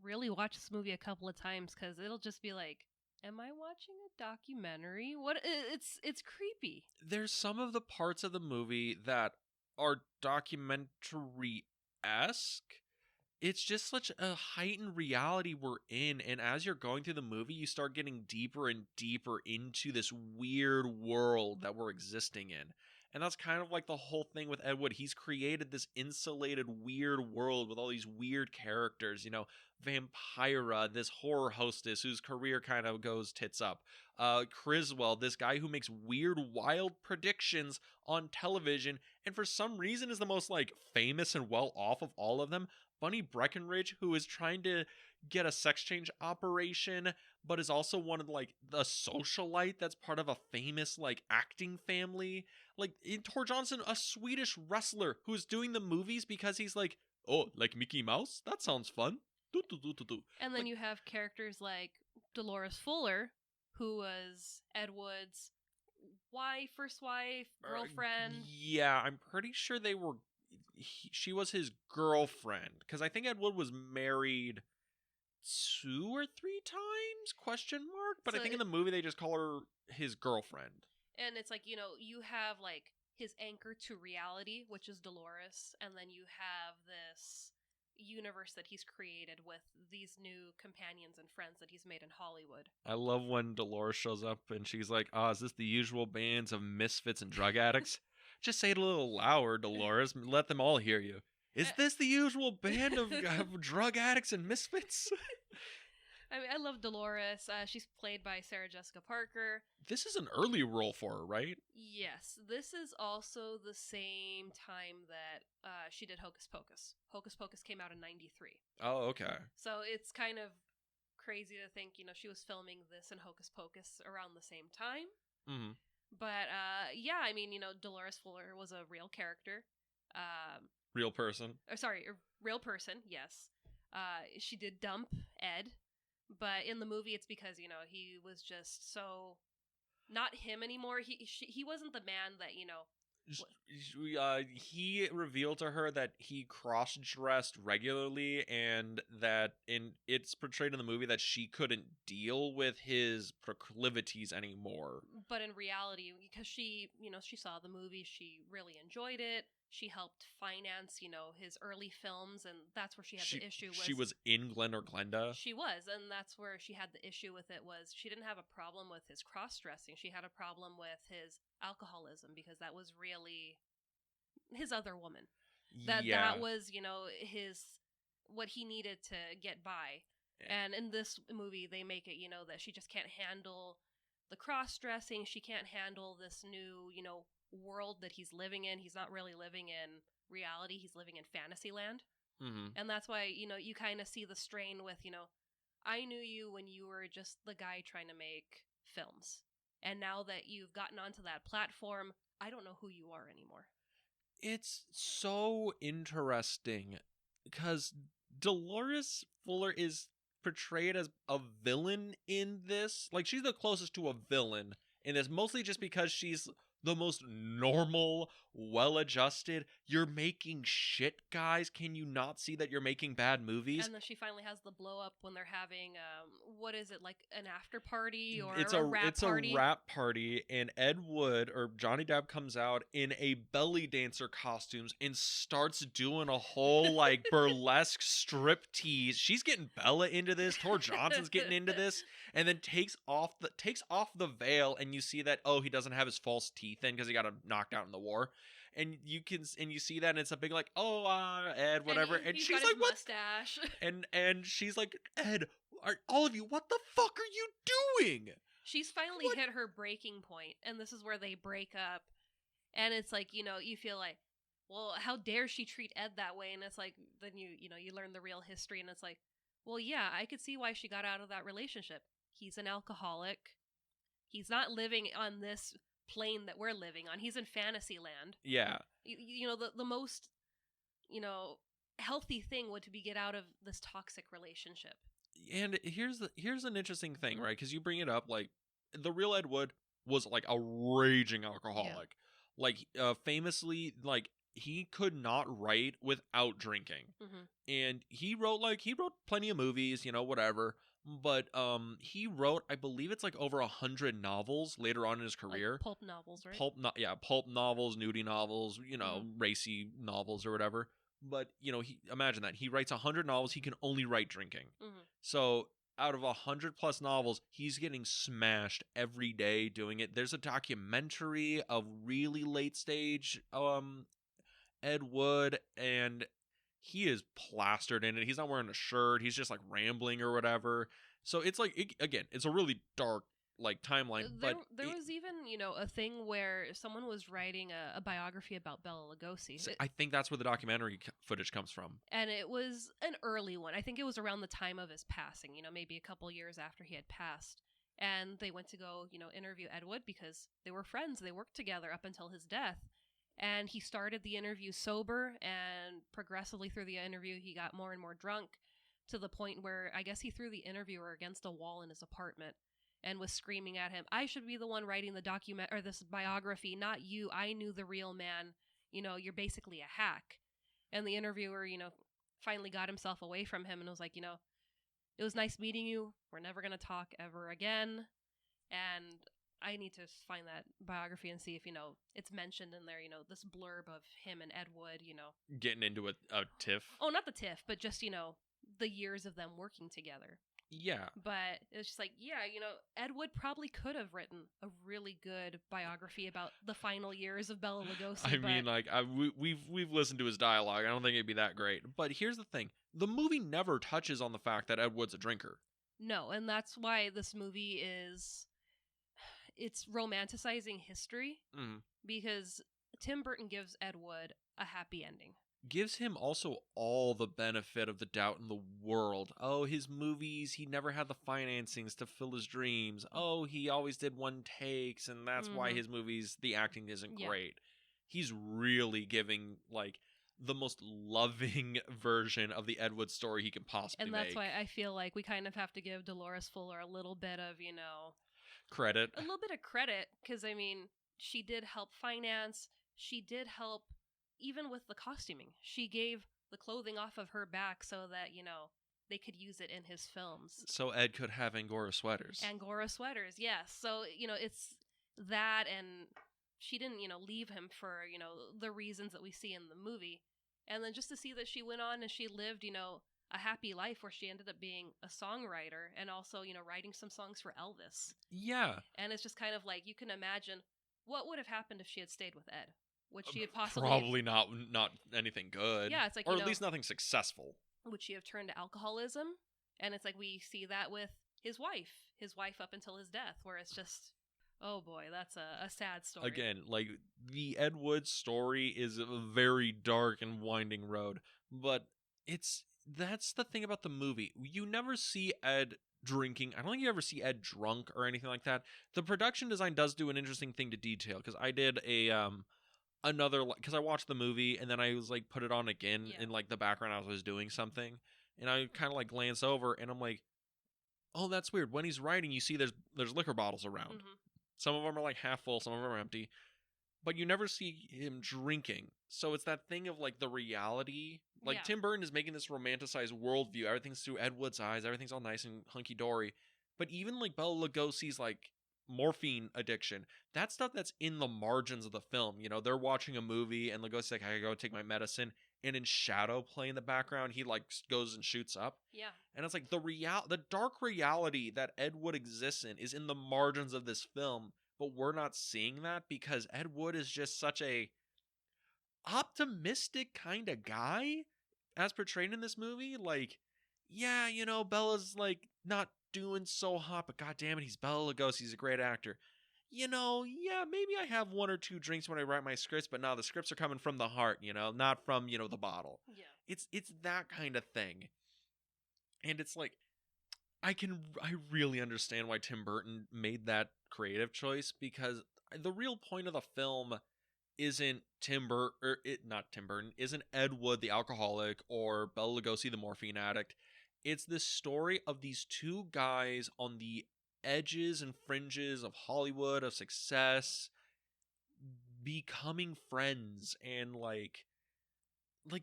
really watch this movie a couple of times because it'll just be like, am I watching a documentary? What? It's creepy. There's some of the parts of the movie that are documentary-esque. It's just such a heightened reality we're in, and as you're going through the movie, you start getting deeper and deeper into this weird world that we're existing in. And that's kind of like the whole thing with Ed Wood. He's created this insulated, weird world with all these weird characters. Vampira, this horror hostess whose career kind of goes tits up. Criswell, this guy who makes weird, wild predictions on television, and for some reason is the most, famous and well-off of all of them. Bunny Breckenridge, who is trying to get a sex change operation, but is also one of the socialite that's part of a famous acting family. In Tor Johnson, a Swedish wrestler who's doing the movies because he's like, oh, like Mickey Mouse? That sounds fun. And then you have characters like Dolores Fuller, who was Ed Wood's first wife, girlfriend. Yeah, I'm pretty sure she was his girlfriend, because I think Ed Wood was married 2 or 3 times, but so I think in the movie they just call her his girlfriend. And it's like, you have his anchor to reality, which is Dolores, and then you have this universe that he's created with these new companions and friends that he's made in Hollywood. I love when Dolores shows up and she's like, is this the usual bands of misfits and drug addicts? Just say it a little louder, Dolores. Let them all hear you. Is this the usual band of drug addicts and misfits? I mean, I love Dolores. She's played by Sarah Jessica Parker. This is an early role for her, right? Yes. This is also the same time that she did Hocus Pocus. Hocus Pocus came out in 93. Oh, okay. So it's kind of crazy to think, she was filming this and Hocus Pocus around the same time. Mm-hmm. But, yeah, I mean, Dolores Fuller was a real character. Real person. Real person, yes. She did dump Ed. But in the movie, it's because, he was just so not him anymore. He wasn't the man that, he revealed to her that he cross-dressed regularly, and that it's portrayed in the movie that she couldn't deal with his proclivities anymore. But in reality, because she saw the movie, she really enjoyed it. She helped finance, his early films, and that's where she had the issue. She was in Glen or Glenda? She was, and that's where she had the issue with it. Was she didn't have a problem with his cross-dressing. She had a problem with his alcoholism, because that was really his other woman. That was, what he needed to get by. Yeah. And in this movie, they make it, that she just can't handle the cross-dressing. She can't handle this new, world that he's living in. He's not really living in reality. He's living in Fantasyland. Mm-hmm. And that's why, you kind of see the strain with, I knew you when you were just the guy trying to make films. And now that you've gotten onto that platform, I don't know who you are anymore. It's so interesting because Dolores Fuller is portrayed as a villain in this. She's the closest to a villain in this, mostly just because she's the most normal, well-adjusted. You're making shit, guys. Can you not see that you're making bad movies? And then she finally has the blow-up when they're having, what is it, like an after party or it's a rap party? It's a rap party, and Ed Wood, or Johnny Depp, comes out in a belly dancer costumes and starts doing a whole, burlesque strip tease. She's getting Bella into this. Tor Johnson's getting into this. And then takes off the veil, and you see that, he doesn't have his false teeth in because he got knocked out in the war, and you see that, and it's a big Ed, whatever, and she's like, what? Mustache. and she's like, Ed, all of you, what the fuck are you doing? She's finally hit her breaking point, and this is where they break up, and it's like, you feel like, well, how dare she treat Ed that way? And it's like, then you learn the real history, and it's like, well, yeah, I could see why she got out of that relationship. He's an alcoholic. He's not living on this plane that we're living on. He's in fantasy land. Yeah. You know, the most, you know, healthy would to be get out of this toxic relationship. And here's an interesting thing, right? Because you bring it up, like the real Ed Wood was like a raging alcoholic, like famously, like he could not write without drinking, and he wrote plenty of movies, you know, whatever. But he wrote, I believe it's like over 100 novels later on in his career. Like pulp novels, right? Pulp novels, nudie novels, you know, racy novels or whatever. But, you know, imagine that. He writes 100 novels. He can only write drinking. So out of 100 plus novels, he's getting smashed every day doing it. There's a documentary of really late stage Ed Wood, and he is plastered in it. He's not wearing a shirt. He's just like rambling or whatever. So it's like, again, it's a really dark like timeline. There was even, you know, a thing where someone was writing a biography about Bela Lugosi. I think that's where the documentary footage comes from. And it was an early one. I think it was around the time of his passing, you know, maybe a couple years after he had passed. And they went to go, you know, interview Ed Wood because they were friends. They worked together up until his death. And he started the interview sober, and progressively through the interview, he got more and more drunk to the point where I guess he threw the interviewer against a wall in his apartment and was screaming at him, "I should be the one writing the document or this biography, not you. I knew the real man. You know, you're basically a hack." And the interviewer, you know, finally got himself away from him and was like, you know, "It was nice meeting you. We're never going to talk ever again." And I need to find that biography and see if, you know, it's mentioned in there, you know, this blurb of him and Ed Wood, you know. Getting into a tiff. Oh, not the tiff, but just, you know, the years of them working together. Yeah. But it's just like, yeah, you know, Ed Wood probably could have written a really good biography about the final years of Bela Lugosi. I mean, like, we've listened to his dialogue. I don't think it'd be that great. But here's the thing. The movie never touches on the fact that Ed Wood's a drinker. No, and that's why this movie is... It's romanticizing history because Tim Burton gives Ed Wood a happy ending. Gives him also all the benefit of the doubt in the world. Oh, his movies, he never had the financings to fill his dreams. Oh, he always did one takes, and that's why his movies, the acting isn't great. He's really giving, like, the most loving version of the Ed Wood story he can possibly make. And that's why I feel like we kind of have to give Dolores Fuller a little bit of, you know... credit. A little bit of credit, because, I mean, she did help finance. She did help even with the costuming. She gave the clothing off of her back so that, you know, they could use it in his films. So Ed could have Angora sweaters. Angora sweaters, yes. So, you know, it's that, and she didn't, you know, leave him for, you know, the reasons that we see in the movie. And then just to see that she went on and she lived, you know, a happy life where she ended up being a songwriter and also, you know, writing some songs for Elvis. Yeah. And it's just kind of like, you can imagine what would have happened if she had stayed with Ed. Would she have possibly... Probably not anything good. Yeah, it's like, or you at least nothing successful. Would she have turned to alcoholism? And it's like we see that with his wife up until his death, where it's just... Oh boy, that's a sad story. Again, like, the Ed Wood story is a very dark and winding road. But that's the thing about the movie. You never see Ed drinking. I don't think you ever see Ed drunk or anything like that. The production design does do an interesting thing to detail, because I did because I watched the movie and then I was like put it on again in like the background. I was doing something and I kind of like glance over and I'm like, oh, that's weird. When he's writing, you see there's liquor bottles around. Some of them are like half full, some of them are empty, but you never see him drinking. So it's that thing of like the reality. Like Tim Burton is making this romanticized worldview. Everything's through Ed Wood's eyes. Everything's all nice and hunky-dory. But even like Bela Lugosi's like morphine addiction, that stuff that's in the margins of the film. You know, they're watching a movie and Lugosi's like, I gotta go take my medicine. And in shadow play in the background, he like goes and shoots up. Yeah. And it's like the dark reality that Ed Wood exists in is in the margins of this film. But we're not seeing that because Ed Wood is just such a optimistic kind of guy as portrayed in this movie. Like, yeah, you know, Bella's like not doing so hot, but god damn it, he's Bela Lugosi, he's a great actor. You know, yeah, maybe I have one or two drinks when I write my scripts, but no, the scripts are coming from the heart, you know, not from, you know, the bottle. Yeah. It's that kind of thing. And it's like, I really understand why Tim Burton made that creative choice, because the real point of the film isn't not Tim Burton, isn't Ed Wood the alcoholic or Bela Lugosi the morphine addict. It's this story of these two guys on the edges and fringes of Hollywood, of success, becoming friends, and like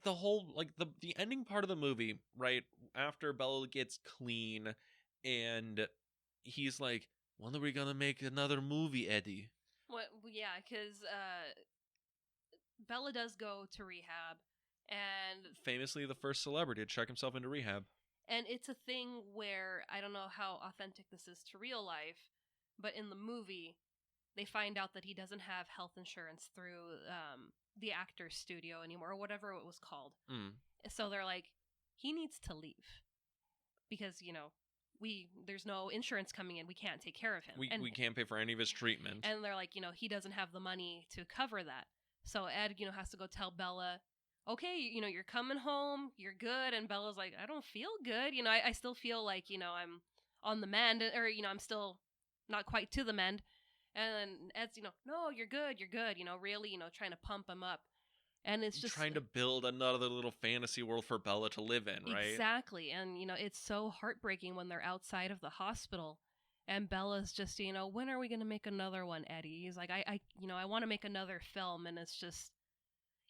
the whole, like the ending part of the movie, right after Bella gets clean, and he's like, when are we gonna make another movie, Eddie? What? Yeah, because Bella does go to rehab, and Famously the first celebrity to check himself into rehab. And it's a thing where I don't know how authentic this is to real life, but in the movie, they find out that he doesn't have health insurance through the actor's studio anymore, or whatever it was called. So they're like, he needs to leave because there's no insurance coming in. We can't take care of him. We can't pay for any of his treatment. And they're like, he doesn't have the money to cover that. So Ed, has to go tell Bella, okay, you're coming home, you're good. And Bella's like, I don't feel good. I still feel like, I'm on the mend, or, I'm still not quite to the mend. And then Ed's, no, you're good, really, trying to pump him up. And it's just trying to build another little fantasy world for Bella to live in, right? Exactly. And, it's so heartbreaking when they're outside of the hospital. And Bella's just, when are we going to make another one, Eddie? He's like, I want to make another film. And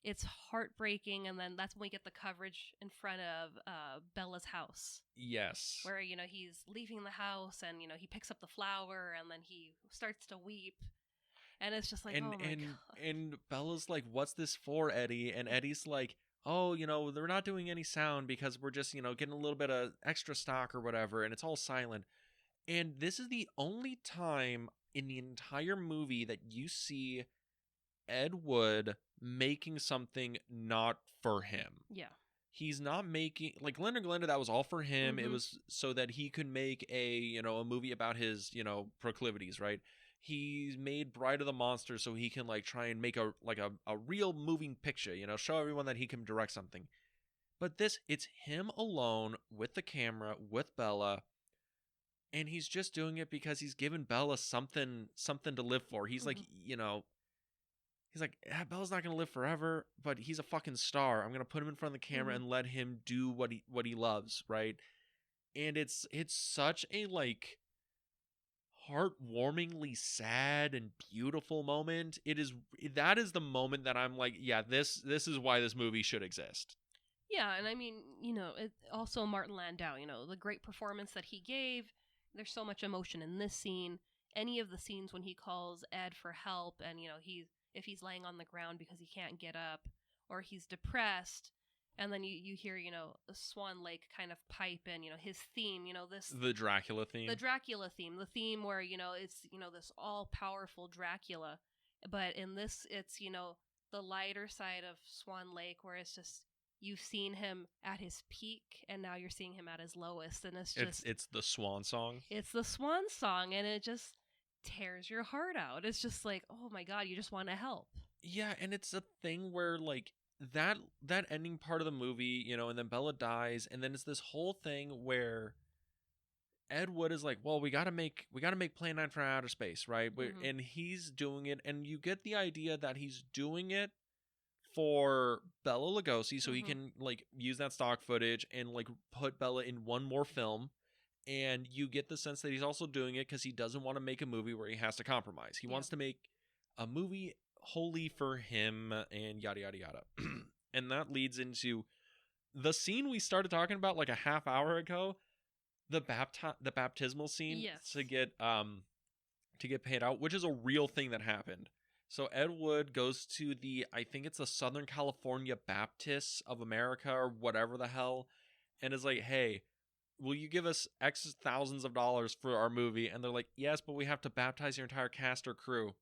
it's heartbreaking. And then that's when we get the coverage in front of Bella's house. Yes. Where, he's leaving the house and, he picks up the flower and then he starts to weep. And it's just like, oh my God. And Bella's like, what's this for, Eddie? And Eddie's like, oh, they're not doing any sound because we're just, getting a little bit of extra stock or whatever. And it's all silent. And this is the only time in the entire movie that you see Ed Wood making something not for him. Yeah. He's not making, like Glenda, that was all for him. It was so that he could make a movie about his, proclivities, right? He's made Bride of the Monster so he can like try and make a real moving picture, show everyone that he can direct something. But it's him alone with the camera, with Bella. And he's just doing it because he's given Bella something to live for. He's like, he's like, Bella's not going to live forever, but he's a fucking star. I'm going to put him in front of the camera and let him do what he loves, right? And it's such a like heartwarmingly sad and beautiful moment. That is the moment that I'm like, yeah, this is why this movie should exist. Yeah, and I mean, it also Martin Landau, the great performance that he gave. There's so much emotion in this scene. Any of the scenes when he calls Ed for help and, if he's laying on the ground because he can't get up or he's depressed, and then you hear, the Swan Lake kind of pipe in, his theme, the Dracula theme. The theme where, it's, this all-powerful Dracula. But in this, it's, the lighter side of Swan Lake where it's just, you've seen him at his peak and now you're seeing him at his lowest. And it's just... It's the Swan song. It's the Swan song, and it just tears your heart out. It's just like, oh my God, you just want to help. Yeah, and it's a thing where, like, that ending part of the movie, and then Bella dies, and then it's this whole thing where Ed Wood is like, well, we gotta make Plan 9 for Outer Space, right? And he's doing it, and you get the idea that he's doing it for Bela Lugosi so he can like use that stock footage and like put Bella in one more film. And you get the sense that he's also doing it because he doesn't want to make a movie where he has to compromise. He wants to make a movie wholly for him and yada, yada, yada. And that leads into the scene we started talking about like a half hour ago, the baptismal scene. Yes. to get paid out, which is a real thing that happened. So Ed Wood goes to I think it's the Southern California Baptists of America or whatever the hell, and is like, hey, will you give us X thousands of dollars for our movie? And they're like, yes, but we have to baptize your entire cast or crew.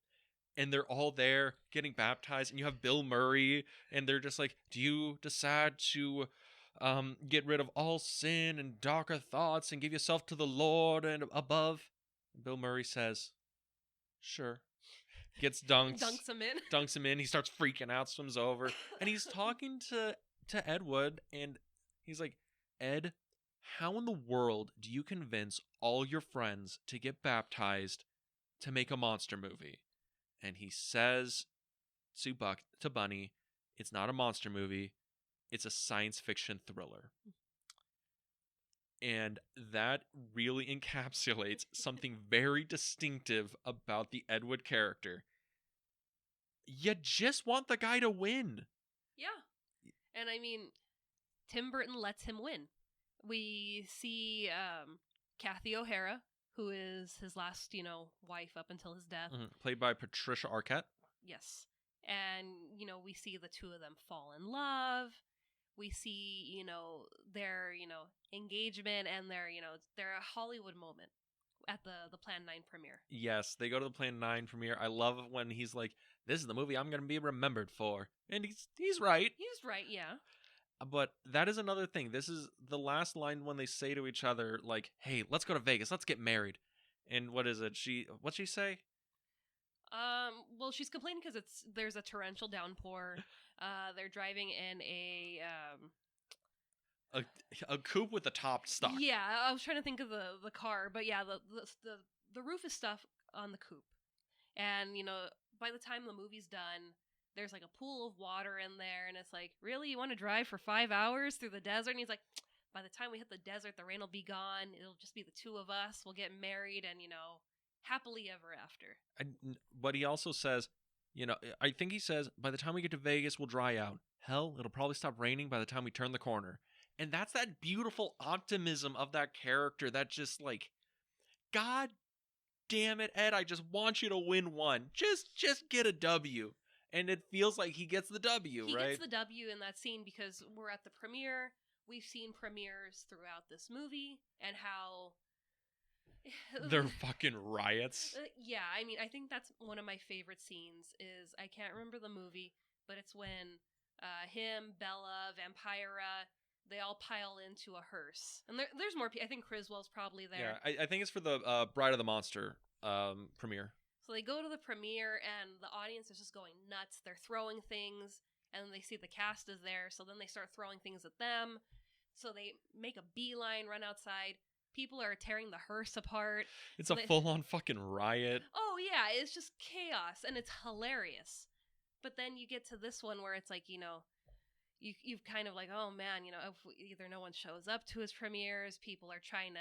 And they're all there getting baptized, and you have Bill Murray, and they're just like, do you decide to get rid of all sin and darker thoughts and give yourself to the Lord and above? Bill Murray says, sure. Gets dunked. Dunks him in. He starts freaking out, swims over. And he's talking to Ed Wood, and he's like, Ed, how in the world do you convince all your friends to get baptized to make a monster movie? and he says to Bunny, it's not a monster movie, it's a science fiction thriller. And that really encapsulates something very distinctive about the Ed Wood character. You just want the guy to win. Yeah. And I mean, Tim Burton lets him win. We see Kathy O'Hara, who is his last, wife up until his death. Mm-hmm. Played by Patricia Arquette. Yes. And, we see the two of them fall in love. We see, their, engagement and their Hollywood moment at the Plan 9 premiere. Yes, they go to the Plan 9 premiere. I love when he's like, this is the movie I'm going to be remembered for. And he's right. He's right, yeah. But that is another thing. This is the last line when they say to each other, like, hey, let's go to Vegas. Let's get married. And what is it? What'd she say? Well, she's complaining because there's a torrential downpour. They're driving in a coupe with the top stuck. Yeah, I was trying to think of the car, but yeah, the roof is stuck on the coupe, and by the time the movie's done, there's like a pool of water in there, and it's like, really, you want to drive for 5 hours through the desert? And he's like, by the time we hit the desert, the rain will be gone. It'll just be the two of us. We'll get married, and happily ever after. But he also says, I think he says, by the time we get to Vegas, we'll dry out. Hell, it'll probably stop raining by the time we turn the corner. And that's that beautiful optimism of that character that just like, God damn it, Ed, I just want you to win one. Just get a W. And it feels like he gets the W, right? He gets the W in that scene because we're at the premiere. We've seen premieres throughout this movie and how... They're fucking riots. Yeah, I mean, I think that's one of my favorite scenes is, I can't remember the movie, but it's when him, Bella, Vampira, they all pile into a hearse. And there's more people. I think Criswell's probably there. Yeah, I think it's for the Bride of the Monster premiere. So they go to the premiere, and the audience is just going nuts. They're throwing things, and they see the cast is there, so then they start throwing things at them. So they make a beeline, run outside. People are tearing the hearse apart. It's a full-on fucking riot. Oh, yeah, it's just chaos, and it's hilarious. But then you get to this one where it's like, you've kind of like, oh, man, either no one shows up to his premieres, people are trying to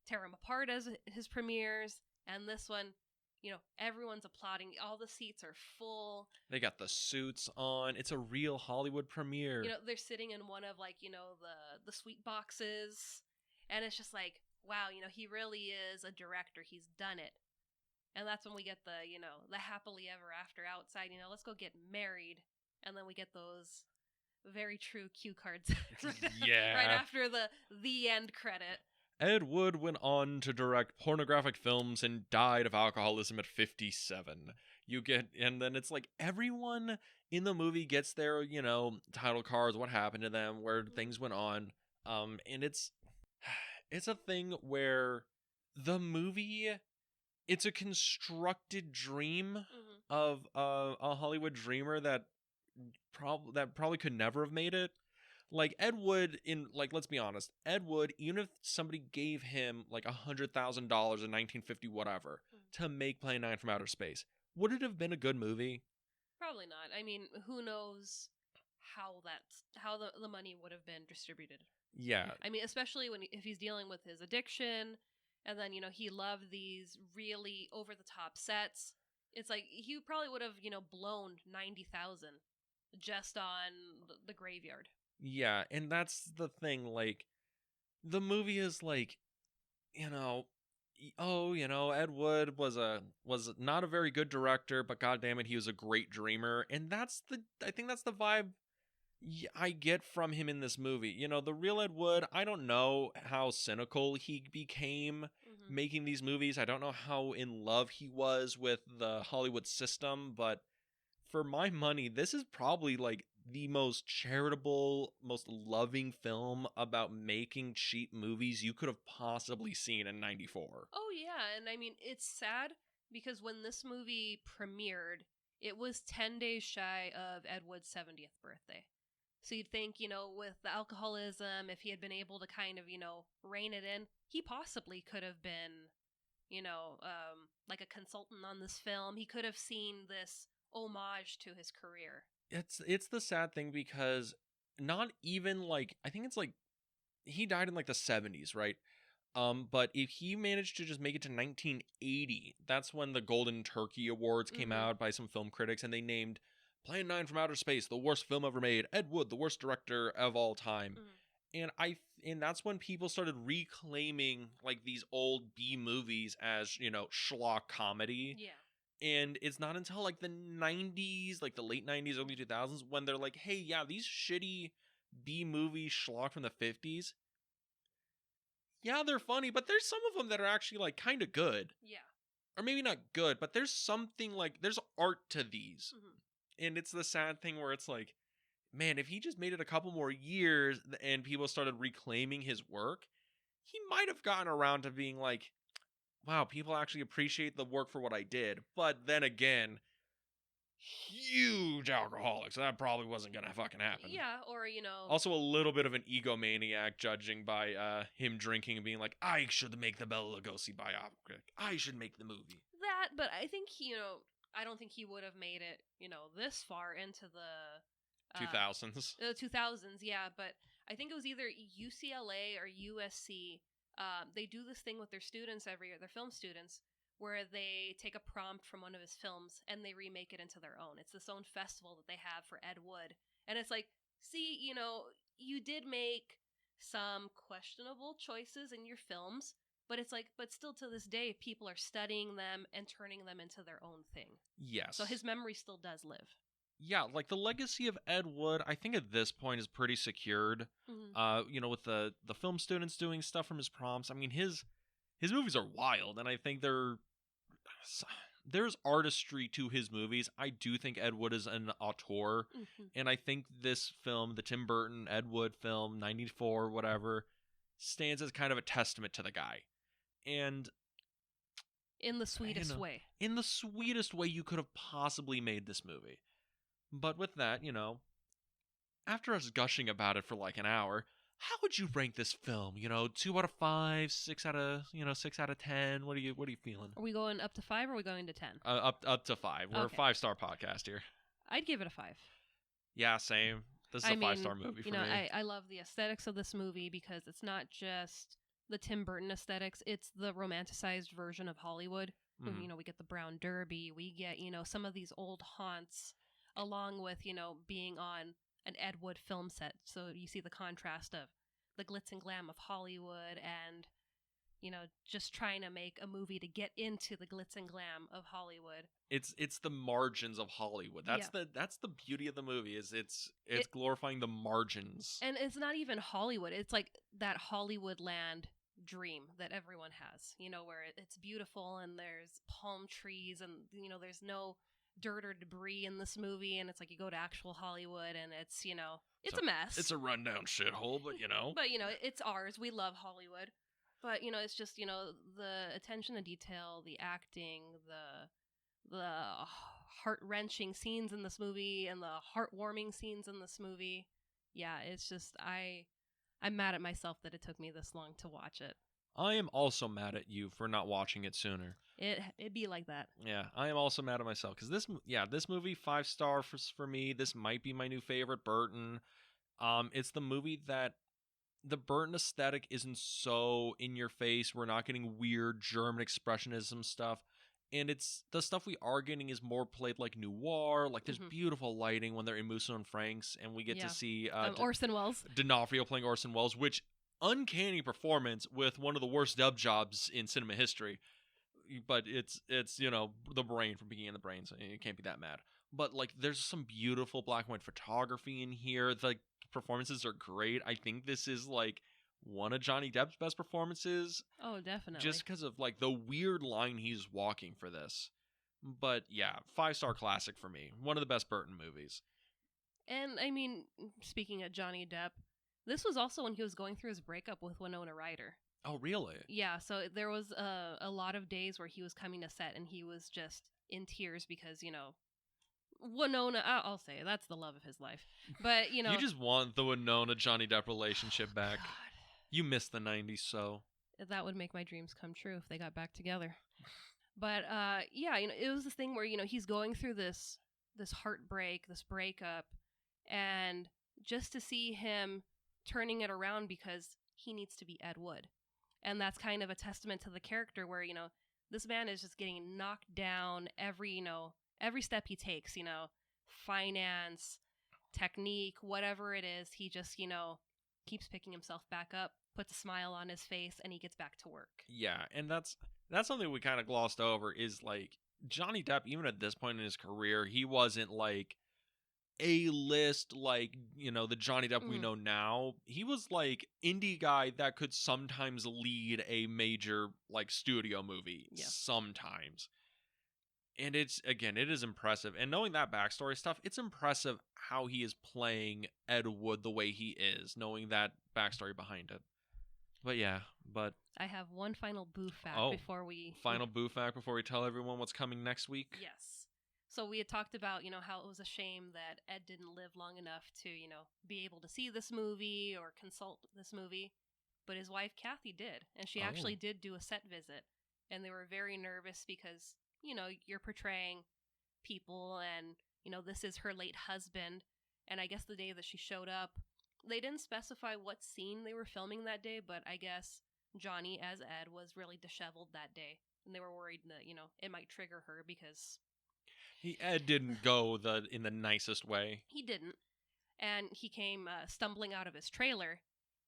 tear him apart as his premieres, and this one, everyone's applauding. All the seats are full. They got the suits on. It's a real Hollywood premiere. They're sitting in one of, like, the sweet boxes, and it's just like, wow, he really is a director. He's done it. And that's when we get the, the happily ever after outside, let's go get married. And then we get those very true cue cards right after the end credit. Ed Wood went on to direct pornographic films and died of alcoholism at 57. And then it's like everyone in the movie gets their, title cards, what happened to them, where things went on. And it's a thing where the movie, it's a constructed dream of a Hollywood dreamer that probably could never have made it. Like Ed Wood, let's be honest, Ed Wood, even if somebody gave him like $100,000 in 1950 whatever to make Plan 9 from Outer Space, would it have been a good movie? Probably not. I mean, who knows how the money would have been distributed. Yeah. I mean, especially if he's dealing with his addiction, and then, he loved these really over-the-top sets. It's like, he probably would have, blown $90,000 just on the graveyard. Yeah, and that's the thing, like, the movie is like, Ed Wood was not a very good director, but goddammit, he was a great dreamer, and I think that's the vibe I get from him in this movie. The real Ed Wood, I don't know how cynical he became making these movies. I don't know how in love he was with the Hollywood system, but for my money, this is probably like the most charitable, most loving film about making cheap movies you could have possibly seen in 94. Oh, yeah. And I mean, it's sad because when this movie premiered, it was 10 days shy of Ed Wood's 70th birthday. So you'd think, with the alcoholism, if he had been able to kind of, rein it in, he possibly could have been like a consultant on this film. He could have seen this homage to his career. It's the sad thing because not even like I think it's like he died in like the 70s, right? But if he managed to just make it to 1980, that's when the Golden Turkey Awards came out by some film critics, and they named Plan 9 from Outer Space the worst film ever made, Ed Wood the worst director of all time. And that's when people started reclaiming like these old B movies as, schlock comedy. Yeah. And it's not until like the 90s, like the late 90s, early 2000s, when they're like, hey, yeah, these shitty B movie schlock from the 50s, yeah, they're funny, but there's some of them that are actually like kind of good. Yeah. Or maybe not good, but there's something like, there's art to these. And it's the sad thing where it's like, man, if he just made it a couple more years and people started reclaiming his work, he might have gotten around to being like, wow, people actually appreciate the work for what I did. But then again, huge alcoholic, so that probably wasn't gonna fucking happen. Yeah, or also a little bit of an egomaniac, judging by him drinking and being like, I should make the Bela Lugosi biopic, I should make the movie that. But I think I don't think he would have made it this far into the 2000s. 2000s, yeah. But I think it was either UCLA or USC. They do this thing with their students every year, their film students, where they take a prompt from one of his films and they remake it into their own. It's this own festival that they have for Ed Wood. And it's like, see, you did make some questionable choices in your films, but it's like, but still to this day, people are studying them and turning them into their own thing. Yes. So his memory still does live. Yeah, like the legacy of Ed Wood, I think at this point is pretty secured. With the film students doing stuff from his prompts. I mean, his movies are wild, and I think there's artistry to his movies. I do think Ed Wood is an auteur, and I think this film, the Tim Burton Ed Wood film, 94, whatever, stands as kind of a testament to the guy. And in the sweetest way. In the sweetest way you could have possibly made this movie. But with that, after us gushing about it for like an hour, how would you rank this film? 2 out of 5, 6 out of 10. What are you feeling? Are we going up to 5 or are we going to 10? Up to 5. We're a 5-star podcast here. I'd give it a 5. Yeah, same. This is a 5-star movie for me. I love the aesthetics of this movie because it's not just the Tim Burton aesthetics, it's the romanticized version of Hollywood. We get the brown derby, we get, some of these old haunts, along with, being on an Ed Wood film set. So you see the contrast of the glitz and glam of Hollywood and, just trying to make a movie to get into the glitz and glam of Hollywood. It's the margins of Hollywood. That's the beauty of the movie is it's glorifying the margins. And it's not even Hollywood. It's like that Hollywood land dream that everyone has, where it's beautiful and there's palm trees and, there's no dirt or debris in this movie, and it's like you go to actual Hollywood and it's it's a mess. It's a rundown shithole, but but it's ours. We love Hollywood, but it's just the attention to detail, the acting, the heart-wrenching scenes in this movie and the heartwarming scenes in this movie. Yeah, it's just I'm mad at myself that it took me this long to watch it. I am also mad at you for not watching it sooner. It'd be like that. Yeah, I am also mad at myself because this movie 5-star for me. This might be my new favorite Burton. It's the movie that the Burton aesthetic isn't so in your face. We're not getting weird German expressionism stuff, and it's the stuff we are getting is more played like noir. Like there's beautiful lighting when they're in Musso and Frank's, and we get to see Orson Welles, D'Onofrio playing Orson Welles, which uncanny performance with one of the worst dub jobs in cinema history. But it's the brain from Peaky and the Brain, so you can't be that mad. But like there's some beautiful black and white photography in here. The performances are great. I think this is like one of Johnny Depp's best performances. Oh, definitely. Just because of like the weird line he's walking for this. But yeah, 5-star classic for me. One of the best Burton movies. And I mean, speaking of Johnny Depp, this was also when he was going through his breakup with Winona Ryder. Oh, really? Yeah, so there was a lot of days where he was coming to set and he was just in tears because, Winona, I'll say, that's the love of his life. But, You just want the Winona-Johnny Depp relationship back. God. You miss the 90s, so. That would make my dreams come true if they got back together. But yeah, it was this thing where he's going through this heartbreak, this breakup, and just to see him turning it around because he needs to be Ed Wood. And that's kind of a testament to the character where, this man is just getting knocked down every step he takes, finance, technique, whatever it is. He just, keeps picking himself back up, puts a smile on his face, and he gets back to work. Yeah, and that's something we kind of glossed over is like Johnny Depp, even at this point in his career, he wasn't like A-list, like, the Johnny Depp we know now. He was like indie guy that could sometimes lead a major like studio movie sometimes. And it is impressive. And knowing that backstory stuff, it's impressive how he is playing Ed Wood the way he is, knowing that backstory behind it. But yeah, I have one final boo fact before we... Final boo fact before we tell everyone what's coming next week? Yes. So we had talked about, how it was a shame that Ed didn't live long enough to, be able to see this movie or consult this movie. But his wife, Kathy, did. And she actually did do a set visit. And they were very nervous because, you're portraying people and, this is her late husband. And I guess the day that she showed up, they didn't specify what scene they were filming that day, but I guess Johnny, as Ed, was really disheveled that day. And they were worried that, it might trigger her because... Ed didn't go in the nicest way. He didn't. And he came stumbling out of his trailer,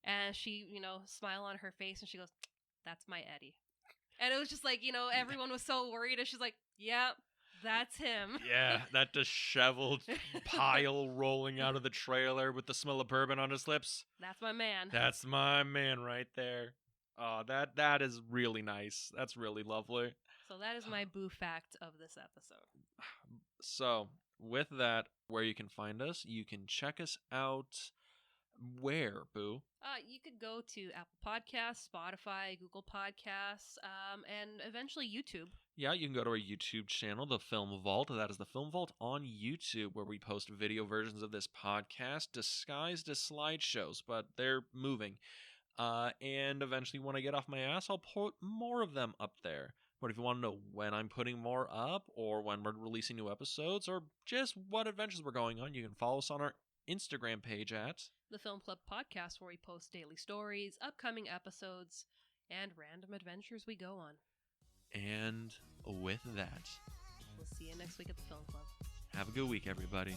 and she, smile on her face, and she goes, "That's my Eddie." And it was just like, everyone was so worried, and she's like, "Yep, that's him." Yeah, that disheveled pile rolling out of the trailer with the smell of bourbon on his lips. That's my man. That's my man right there. That is really nice. That's really lovely. So that is my boo fact of this episode. So, with that, where you can find us, you can check us out. Where, Boo? You could go to Apple Podcasts, Spotify, Google Podcasts, and eventually YouTube. Yeah, you can go to our YouTube channel, The Film Vault. That is The Film Vault on YouTube, where we post video versions of this podcast disguised as slideshows, but they're moving. And eventually, when I get off my ass, I'll put more of them up there. But if you want to know when I'm putting more up, or when we're releasing new episodes, or just what adventures we're going on, you can follow us on our Instagram page at The Film Club Podcast, where we post daily stories, upcoming episodes, and random adventures we go on. And with that, we'll see you next week at the Film Club. Have a good week, everybody.